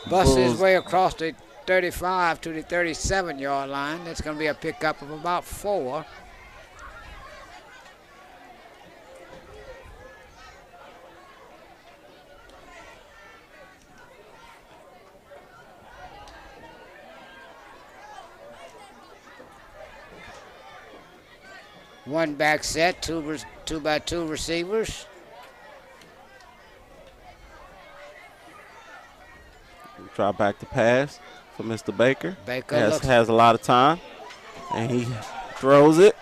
busts his way across the 35 to the 37-yard line. That's going to be a pickup of about 4. One back set, 2 by 2 receivers. Try back to pass for Mr. Baker. Baker has a lot of time, and he throws it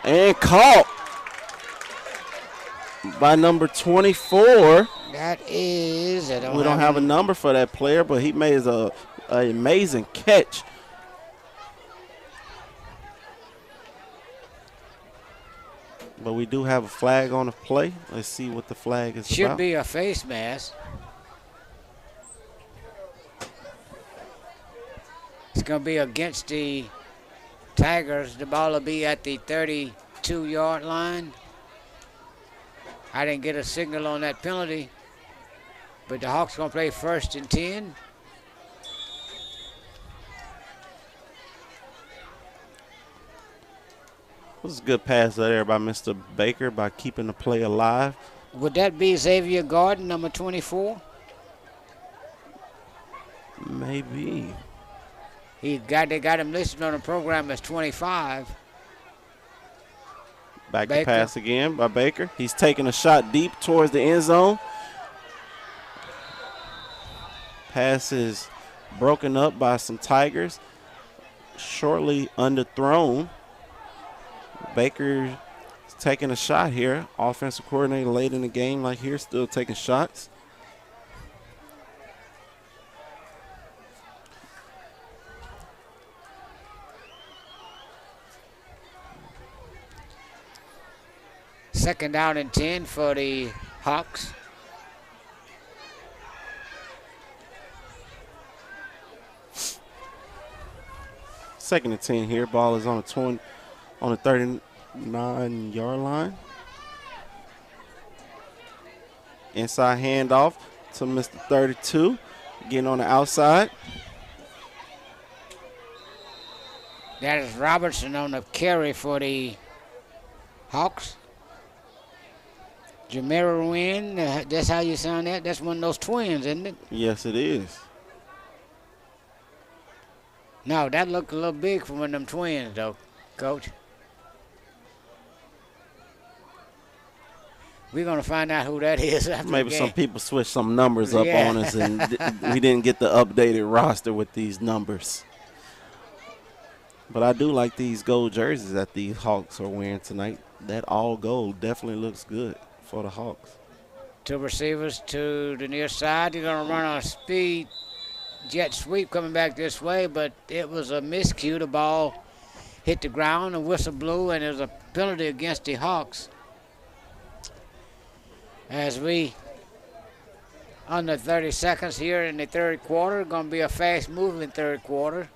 and caught by number 24. That is, we don't have a number for that player, but he made an amazing catch. But we do have a flag on the play. Let's see what the flag is about. Should be a face mask. It's going to be against the Tigers. The ball will be at the 32-yard line. I didn't get a signal on that penalty, but the Hawks going to play 1st and 10. It was a good pass there by Mr. Baker by keeping the play alive. Would that be Xavier Gordon, number 24? Maybe. They got him listed on the program as 25. Back to pass again by Baker. He's taking a shot deep towards the end zone. Pass is broken up by some Tigers. Shortly underthrown. Baker is taking a shot here. Offensive coordinator late in the game like here, still taking shots. Second down and 10 for the Hawks. Second and 10 here. Ball is on the 39-yard line. Inside handoff to Mr. 32. Getting on the outside. That is Robertson on the carry for the Hawks. Jamera Wynn, that's how you sound that? That's one of those twins, isn't it? Yes, it is. No, that looked a little big for one of them twins, though, Coach. We're going to find out who that is after Maybe the game. some people switched some numbers up on us, and we didn't get the updated roster with these numbers. But I do like these gold jerseys that these Hawks are wearing tonight. That all gold definitely looks good for the Hawks. 2 receivers to the near side. They're going to run on a speed jet sweep coming back this way, but it was a miscue. The ball hit the ground, a whistle blew, and there's a penalty against the Hawks. As we, under 30 seconds here in the third quarter, going to be a fast-moving third quarter.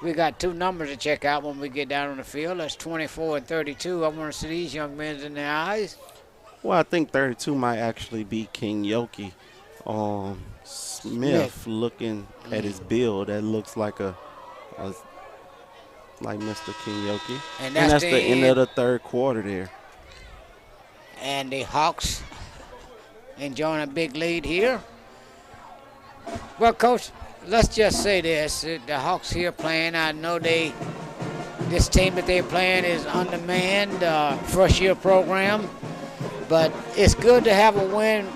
We got 2 numbers to check out when we get down on the field. That's 24 and 32. I want to see these young men in the eyes. Well, I think 32 might actually be King Yoki. Smith looking at his build, that looks like like Mr. King Yoki. And that's the end of the third quarter there. And the Hawks enjoying a big lead here. Well, Coach, let's just say this. The Hawks here playing, I know this team that they're playing is undermanned, first-year program. But it's good to have a win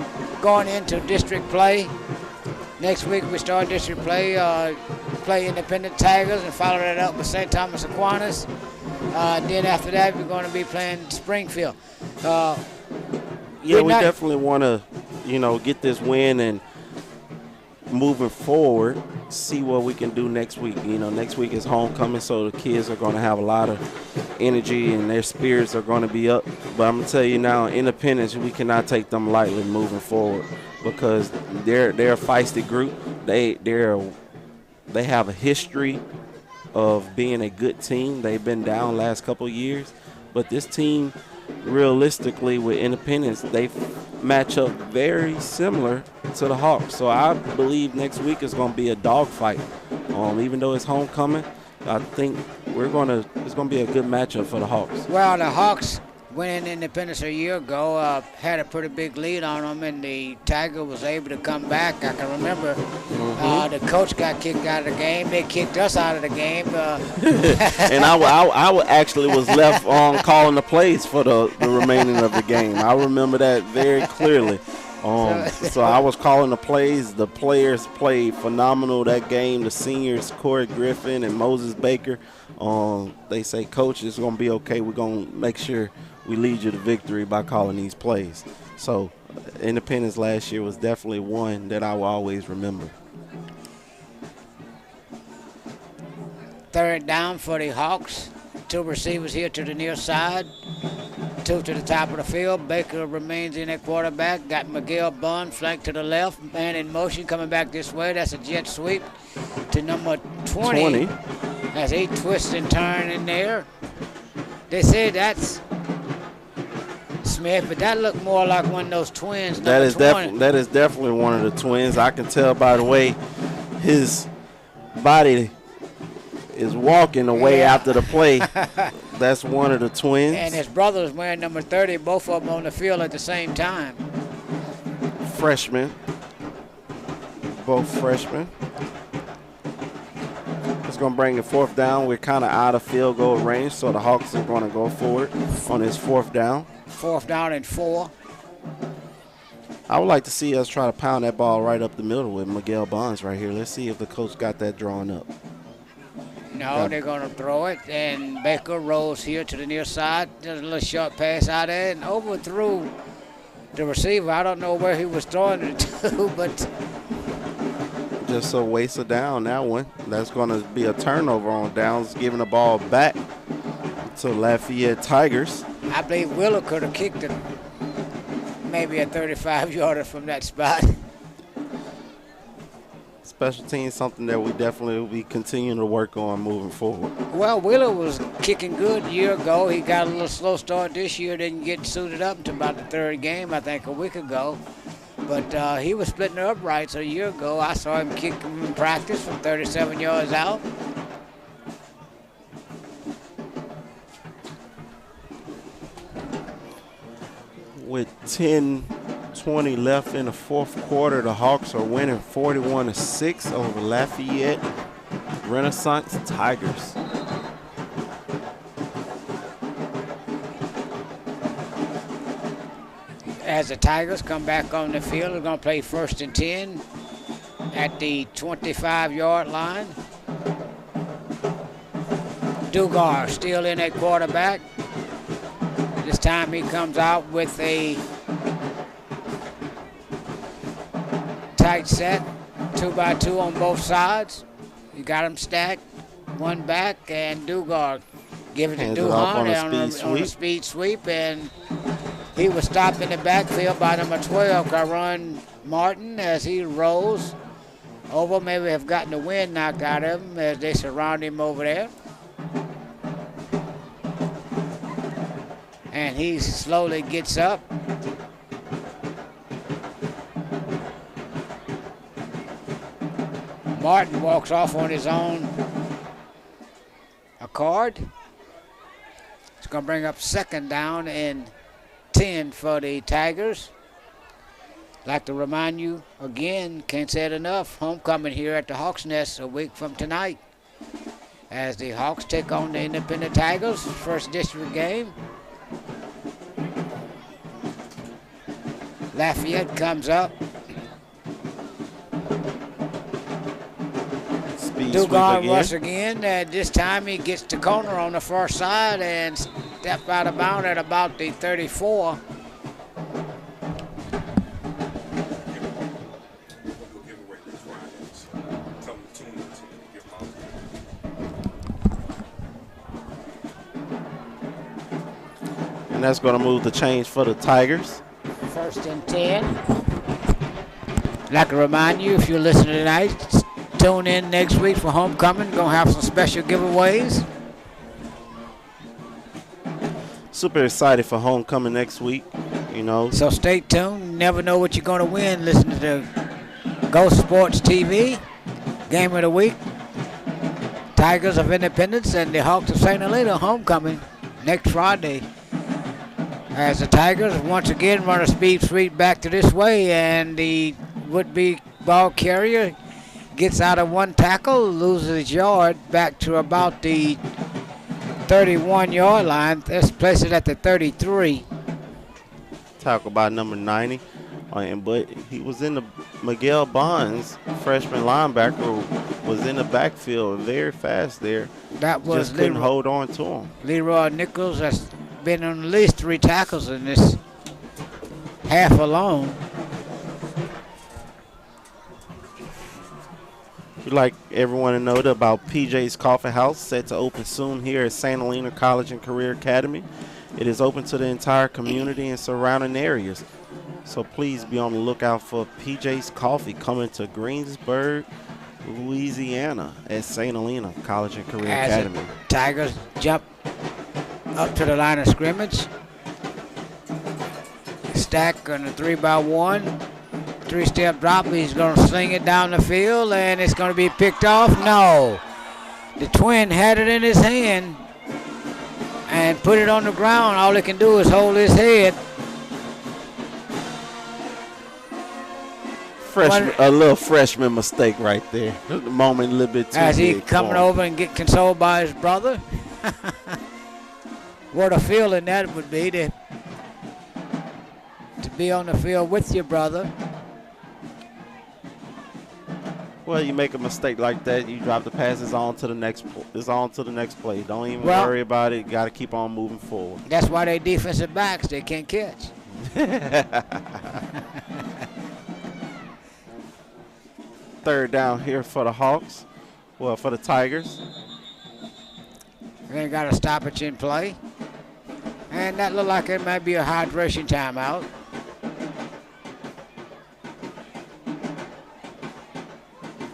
going into district play. Next week we start district play, play Independent Tigers and follow that up with St. Thomas Aquinas. Then after that we're going to be playing Springfield. We definitely want to, get this win and moving forward, see what we can do next week. Next week is homecoming, so the kids are going to have a lot of energy and their spirits are going to be up. But I'm going to tell you now, Independence, we cannot take them lightly moving forward because they're a feisty group. They have a history of being a good team. They've been down last couple of years, but this team, realistically, with Independence, they match up very similar to the Hawks. So I believe next week is going to be a dogfight. Even though it's homecoming, I think it's going to be a good matchup for the Hawks. Well, the Hawks winning Independence a year ago had a pretty big lead on them, and the Tiger was able to come back. I can remember the coach got kicked out of the game. They kicked us out of the game. And I actually was left on calling the plays for the remaining of the game. I remember that very clearly. So I was calling the plays. The players played phenomenal that game. The seniors, Corey Griffin and Moses Baker, they say, Coach, it's going to be okay. We're going to make sure we lead you to victory by calling these plays. So Independence last year was definitely one that I will always remember. Third down for the Hawks. Two receivers here to the near side. Two to the top of the field. Baker remains in at quarterback. Got Miguel Bunn flanked to the left. Man in motion coming back this way. That's a jet sweep to number 20. As he twists and turns in there. They say that's Smith, but that looked more like one of those twins. That is definitely one of the twins. I can tell by the way his body is walking away after the play. That's one of the twins. And his brother is wearing number 30, both of them on the field at the same time. Freshmen. Both freshmen. It's going to bring it fourth down. We're kind of out of field goal range, so the Hawks are going to go forward on this fourth down. Fourth down and 4. I would like to see us try to pound that ball right up the middle with Miguel Bonds right here. Let's see if the coach got that drawn up. No, they're going to throw it, and Baker rolls here to the near side. Just a little short pass out there and overthrew the receiver. I don't know where he was throwing it to, but just a waste of down, that one. That's going to be a turnover on downs, giving the ball back to Lafayette Tigers. I believe Wheeler could have kicked it maybe a 35-yarder from that spot. Special teams, something that we definitely will be continuing to work on moving forward. Well, Wheeler was kicking good a year ago. He got a little slow start this year, didn't get suited up until about the third game, I think, a week ago. But he was splitting the uprights a year ago. I saw him kick in practice from 37 yards out. With 10:20 left in the fourth quarter, the Hawks are winning 41-6 over Lafayette Renaissance Tigers. As the Tigers come back on the field, they're going to play 1st and 10 at the 25-yard line. Dugar still in at quarterback. This time he comes out with a tight set, 2x2 on both sides. You got them stacked, one back, and Dugar giving it to Duhan on a speed sweep, and he was stopped in the backfield by number 12, Caron Martin, as he rolls over. Maybe have gotten the wind knocked out of him as they surround him over there. And he slowly gets up. Martin walks off on his own accord. It's going to bring up 2nd down and 10 for the Tigers. Like to remind you again, can't say it enough, homecoming here at the Hawks Nest a week from tonight as the Hawks take on the Independent Tigers, first district game. Lafayette comes up. Dugard rush again. This time he gets the corner on the far side and step out of bounds at about the 34. And that's going to move the change for the Tigers. First and 10. I'd like to remind you, if you're listening tonight, tune in next week for homecoming. Going to have some special giveaways. Super excited for homecoming next week, you know. So stay tuned. You never know what you're going to win. Listen to Ghost Sports TV, Game of the Week. Tigers of Independence and the Hawks of St. Helena homecoming next Friday. As the Tigers once again run a speed sweep back to this way, and the would-be ball carrier gets out of one tackle, loses yard back to about the 31-yard line. Let's place it at the 33. Talk about number 90. But he was in the Miguel Bonds, freshman linebacker, was in the backfield very fast there. That was just couldn't hold on to him. Leroy Nichols has been on at least 3 tackles in this half alone. We'd like everyone to know about PJ's Coffee House, set to open soon here at St. Helena College and Career Academy. It is open to the entire community and surrounding areas. So please be on the lookout for PJ's Coffee coming to Greensburg, Louisiana at St. Helena College and Career Academy. Tigers jump up to the line of scrimmage. Stack on the 3x1. 3-step drop. He's going to sling it down the field, and it's going to be picked off. No. The twin had it in his hand and put it on the ground. All he can do is hold his head. A little freshman mistake right there. The moment a little bit too as he big coming over and get consoled by his brother. What a feeling that would be to be on the field with your brother. Well, you make a mistake like that, you drop the pass. It's on to the next. It's on to the next play. Don't even worry about it. Got to keep on moving forward. That's why they defensive backs. They can't catch. Third down here for the Hawks. Well, for the Tigers. They got a stoppage in play. And that looked like it might be a hydration timeout.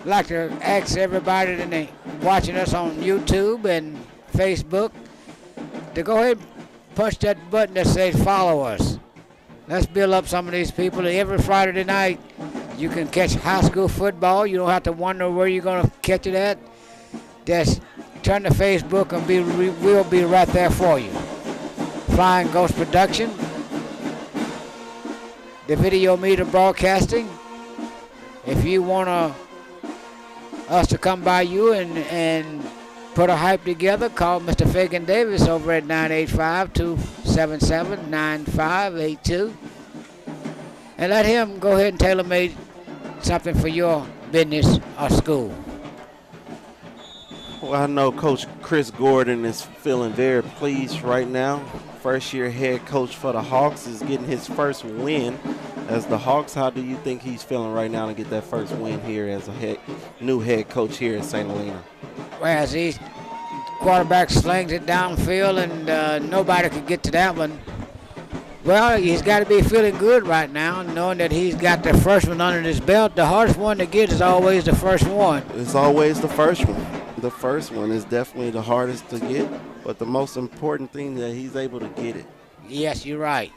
I'd like to ask everybody that watching us on YouTube and Facebook to go ahead and push that button that says follow us. Let's build up some of these people. Every Friday night, you can catch high school football. You don't have to wonder where you're going to catch it at. Just turn to Facebook and we'll be right there for you. Flying Ghost Production, the video meter broadcasting. If you want us to come by you and put a hype together, call Mr. Fagan Davis over at 985-277-9582 and let him go ahead and tailor-make something for your business or school. Well, I know Coach Chris Gordon is feeling very pleased right now. First-year head coach for the Hawks is getting his first win as the Hawks. How do you think he's feeling right now to get that first win here as a new head coach here at St. Helena? Well, as he quarterback slings it downfield and nobody could get to that one. Well, he's got to be feeling good right now, knowing that he's got the first one under his belt. The hardest one to get is always the first one. It's always the first one. The first one is definitely the hardest to get, but the most important thing that he's able to get it. Yes, you're right.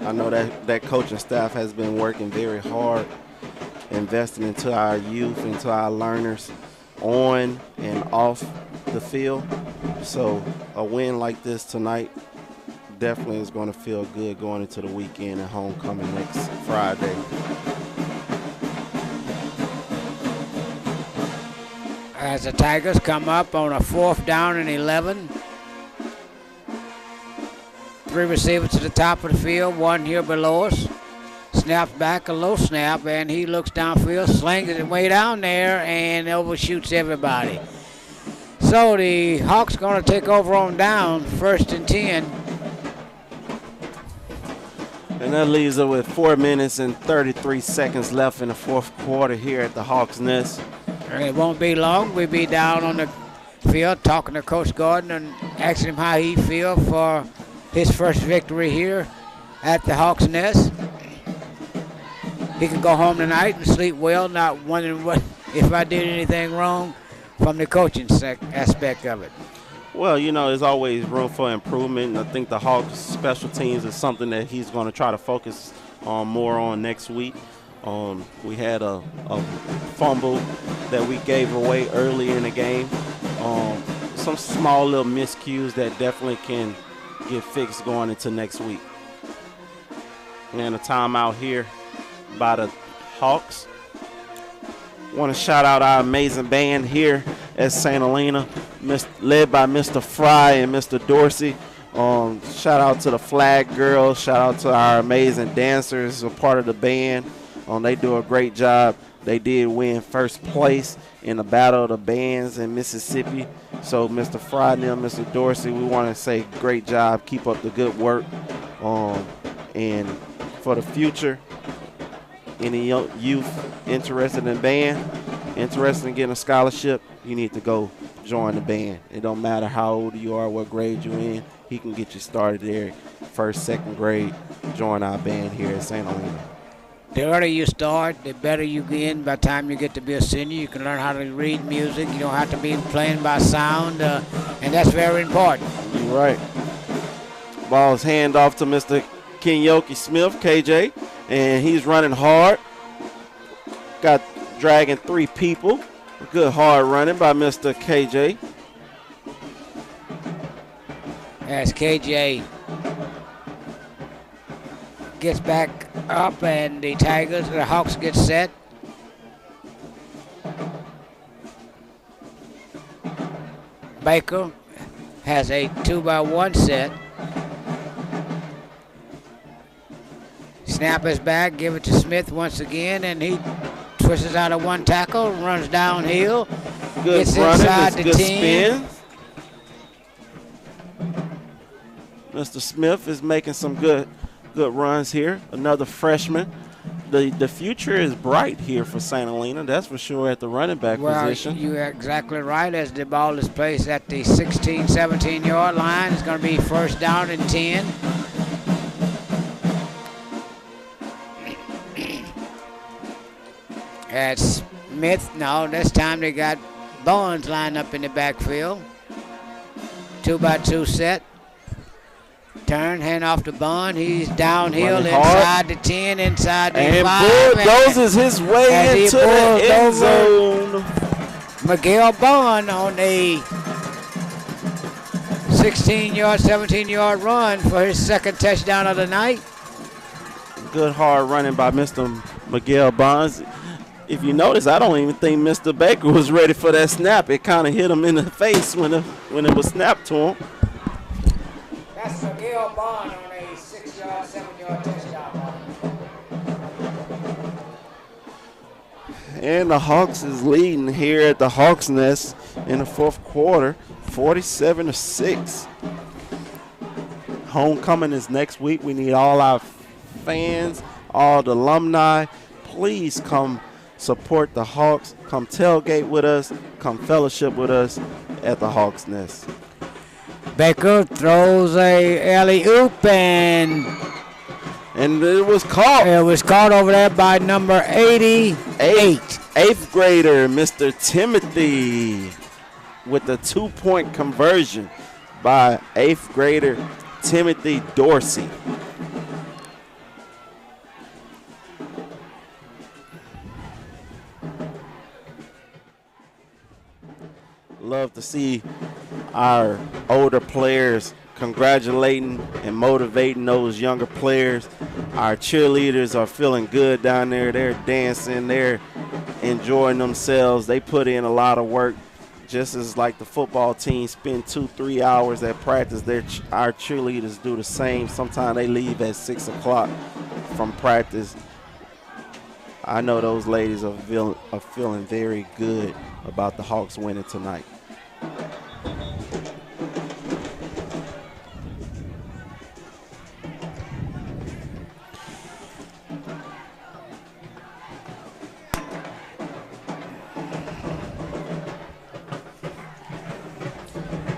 I know that coaching staff has been working very hard, investing into our youth, into our learners on and off the field. So a win like this tonight definitely is going to feel good going into the weekend and homecoming next Friday. As the Tigers come up on a 4th down and 11. 3 receivers to the top of the field, 1 here below us. Snaps back, a low snap, and he looks downfield, slings it way down there, and overshoots everybody. So the Hawks going to take over on down, 1st and 10. And that leaves us with 4 minutes and 33 seconds left in the 4th quarter here at the Hawks Nest. And it won't be long. We'll be down on the field talking to Coach Gordon and asking him how he feels for his first victory here at the Hawks Nest. He can go home tonight and sleep well, not wondering what if I did anything wrong from the coaching aspect of it. Well, you know, there's always room for improvement. I think the Hawks special teams is something that he's going to try to focus on more on next week. We had a fumble that we gave away early in the game. Some small little miscues that definitely can get fixed going into next week. And a timeout here by the Hawks. Want to shout out our amazing band here at St. Helena, led by Mr. Fry and Mr. Dorsey. Shout out to the Flag Girls. Shout out to our amazing dancers who are part of the band. They do a great job. They did win 1st place in the Battle of the Bands in Mississippi. So Mr. Fry and them, Mr. Dorsey, we want to say great job. Keep up the good work. And for the future, any youth interested in band, interested in getting a scholarship, you need to go join the band. It don't matter how old you are, what grade you're in. He can get you started there, 1st, 2nd grade. Join our band here at St. Helena. The earlier you start, the better you get in. By the time you get to be a senior, you can learn how to read music. You don't have to be playing by sound, and that's very important. You're right. Ball's hand off to Mr. Kenyoki Smith, KJ, and he's running hard. Got dragging 3 people. Good hard running by Mr. KJ. As KJ gets back up and the Hawks get set. Baker has a 2-by-1 set. Snap is back, give it to Smith once again, and he twists out of 1 tackle, runs downhill, Good gets running, inside the good 10. spin. Mr. Smith is making some good runs here. Another freshman. The future is bright here for St. Helena, that's for sure, at the running back position. You're exactly right. As the ball is placed at the 16, 17-yard line, it's going to be 1st down and 10. At Smith, no, this time they got Bowens lined up in the backfield. 2-by-2 set. Turn, hand off to Bond. He's downhill inside the 10, inside the 5. And bulldozes his way into the end zone. Miguel Bond on a 16-yard, 17-yard run for his 2nd touchdown of the night. Good hard running by Mr. Miguel Bonds. If you notice, I don't even think Mr. Baker was ready for that snap. It kind of hit him in the face when it was snapped to him. That's Miguel Bond on a 6-yard, 7-yard touchdown. And the Hawks is leading here at the Hawks Nest in the 4th quarter, 47-6. Homecoming is next week. We need all our fans, all the alumni. Please come support the Hawks. Come tailgate with us. Come fellowship with us at the Hawks Nest. Baker throws a alley-oop and it was caught. It was caught over there by number 88. 8th grader, Mr. Timothy, with the 2-point conversion by 8th grader Timothy Dorsey. Love to see our older players congratulating and motivating those younger players. Our cheerleaders are feeling good down there. They're dancing. They're enjoying themselves. They put in a lot of work. Just as like the football team spend 2-3 hours at practice, our cheerleaders do the same. Sometimes they leave at 6 o'clock from practice. I know those ladies are feeling very good about the Hawks winning tonight.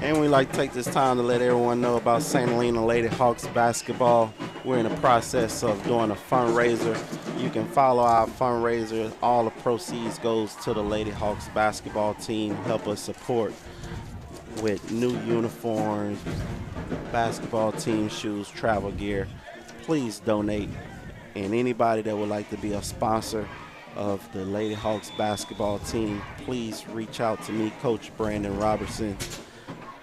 And we like to take this time to let everyone know about St. Helena Lady Hawks basketball. We're in the process of doing a fundraiser. You can follow our fundraiser. All the proceeds goes to the Lady Hawks basketball team. Help us support with new uniforms, basketball team shoes, travel gear. Please donate. And anybody that would like to be a sponsor of the Lady Hawks basketball team, please reach out to me, Coach Brandon Robertson,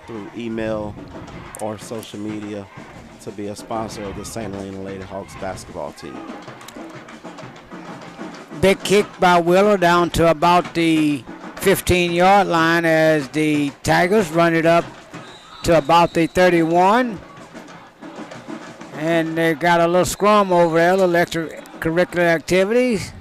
through email or social media to be a sponsor of the St. Helena Lady Hawks basketball team. Big kick by Willow down to about the 15-yard line as the Tigers run it up to about the 31. And they got a little scrum over there, a little extracurricular activities.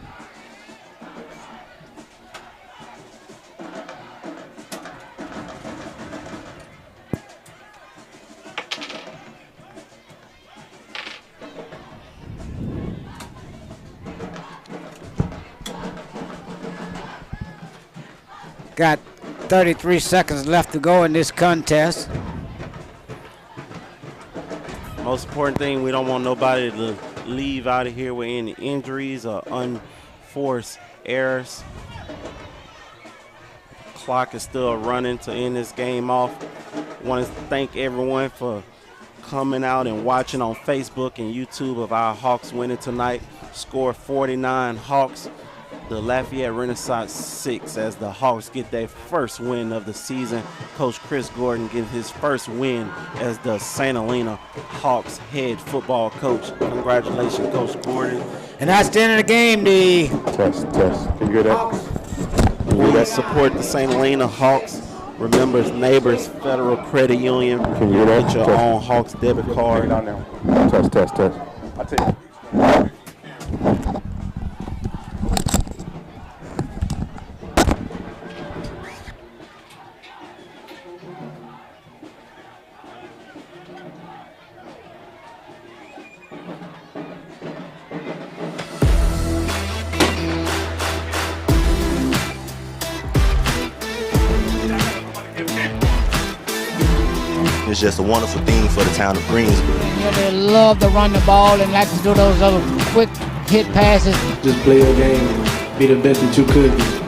Got 33 seconds left to go in this contest. Most important thing, we don't want nobody to leave out of here with any injuries or unforced errors. Clock is still running to end this game off. Want to thank everyone for coming out and watching on Facebook and YouTube of our Hawks winning tonight. Score 49 Hawks. The Lafayette Renaissance 6 as the Hawks get their first win of the season. Coach Chris Gordon getting his first win as the St. Helena Hawks head football coach. Congratulations, Coach Gordon. And that's the end of the game. The Test. Can you hear that? Please support the St. Helena Hawks. Remember, it's Neighbors Federal Credit Union. Can you hear that? Get your own Hawks debit card. Test. I tell you. It's just a wonderful thing for the town of Greensboro. they love to run the ball and like to do those other quick hit passes. Just play your game, be the best that you could be.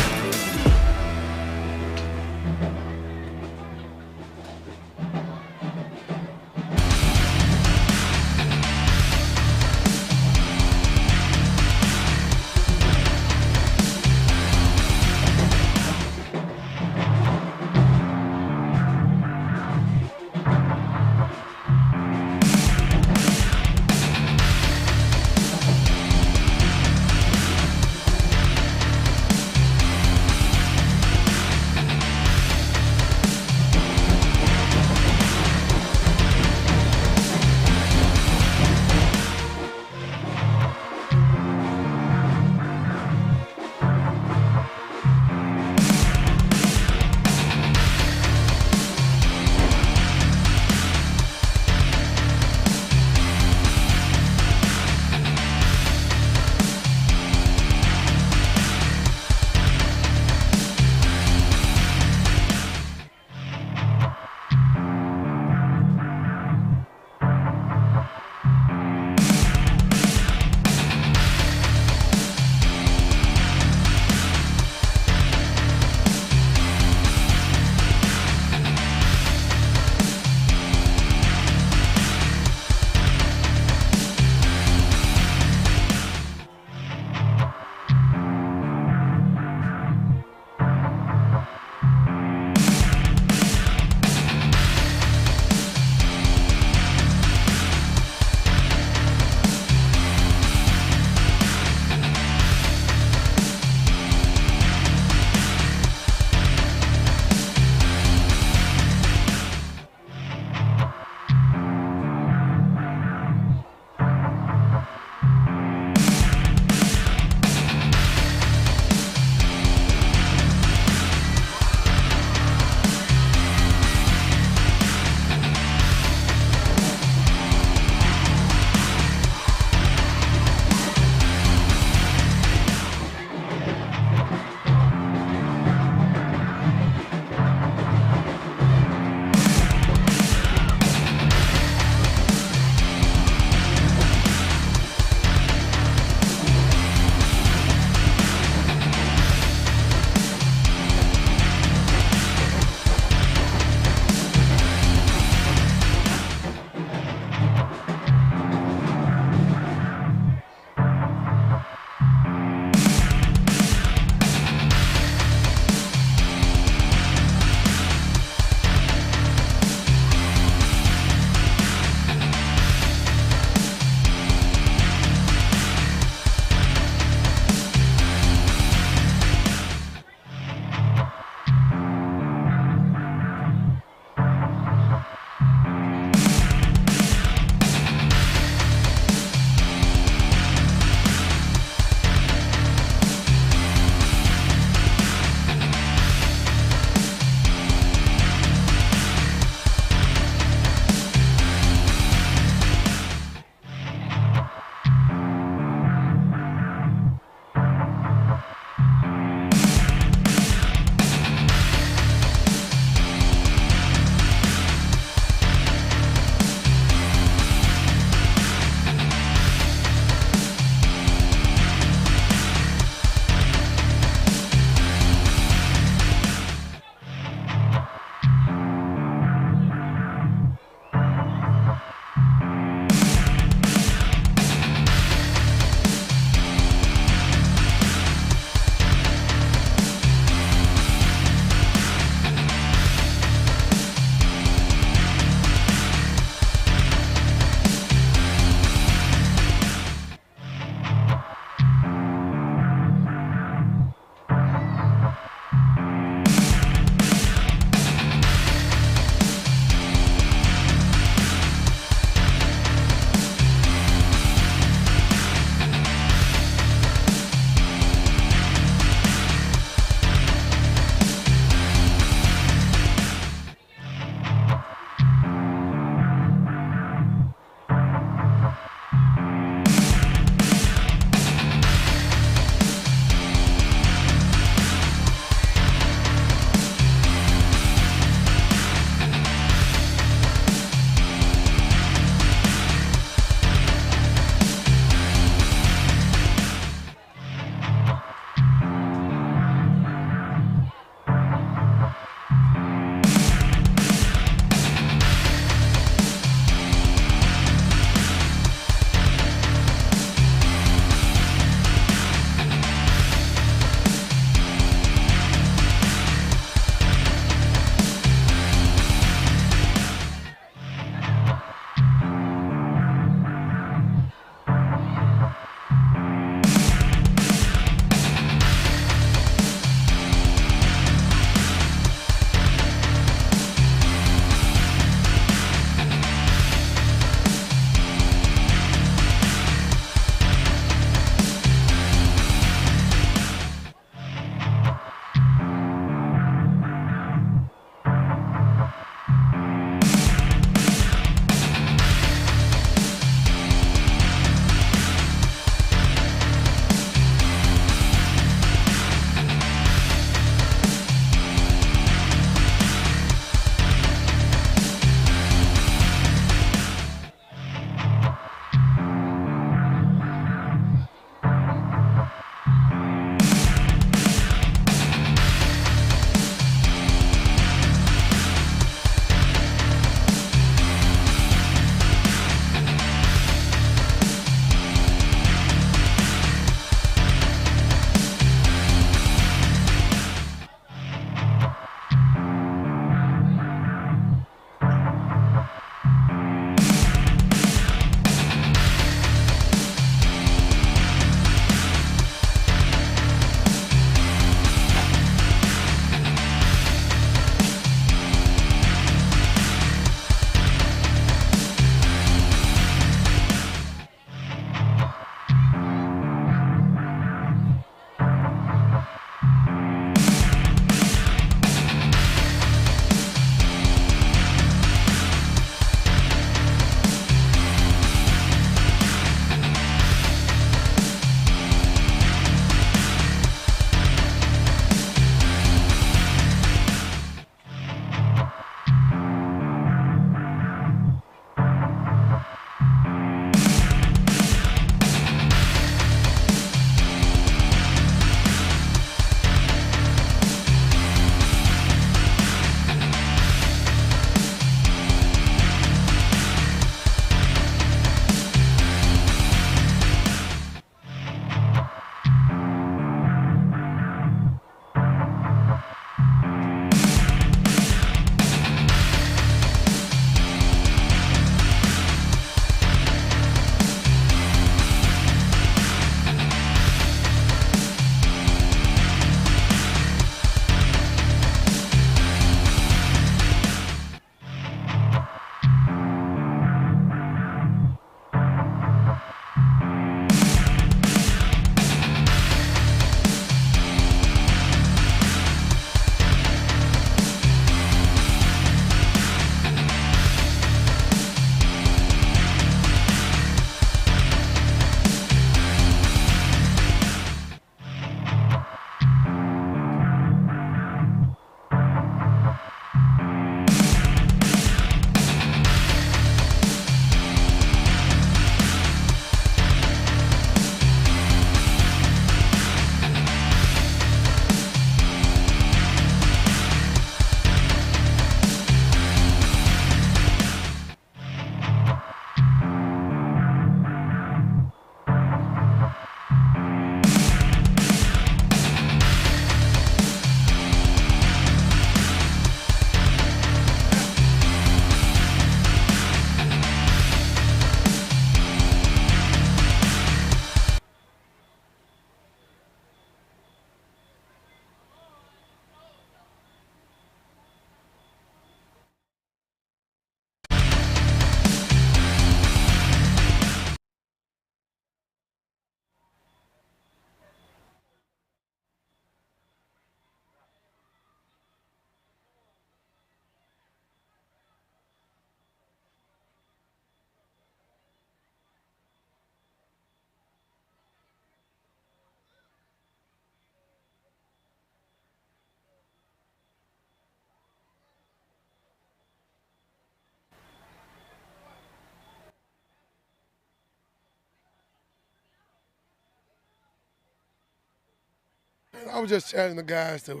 I was just challenging the guys to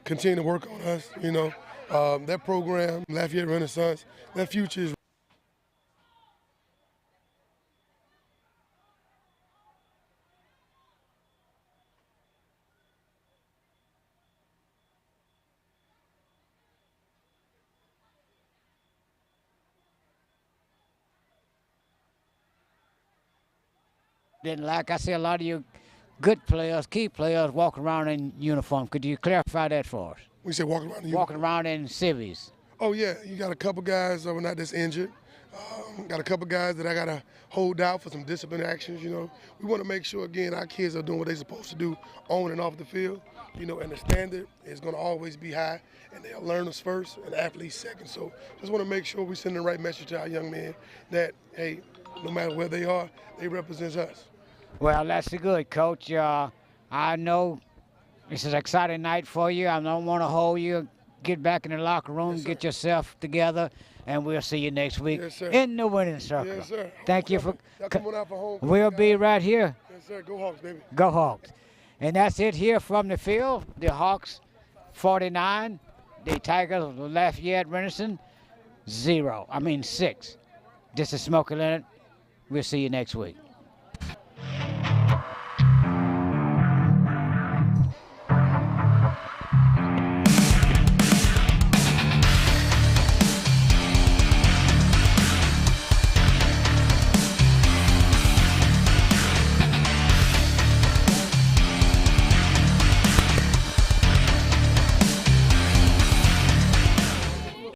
continue to work on us, you know. That program, Lafayette Renaissance, that future is Then, like I see a lot of you good players, key players, walking around in uniform. Could you clarify that for us? we say walking around the Walking around in civvies. Oh, yeah, you got a couple guys that were not just injured. Got a couple guys that I got to hold out for some discipline actions, you know. We want to make sure, again, our kids are doing what they're supposed to do on and off the field, you know, and the standard is going to always be high, and they're learners first and athletes second. So just want to make sure we send the right message to our young men that, hey, no matter where they are, they represent us. Well, that's good, Coach. I know this is an exciting night for you. I don't want to hold you. Get back in the locker room, Yes, get yourself together, and we'll see you next week Yes, sir. in the winning circle. Yes, sir. Thank you for. Y'all coming out for home. We'll be right here. Yes, sir. Go Hawks, baby. Go Hawks. And that's it here from the field. The Hawks 49, the Tigers of Lafayette Renaissance 6. This is Smokey Leonard. We'll see you next week.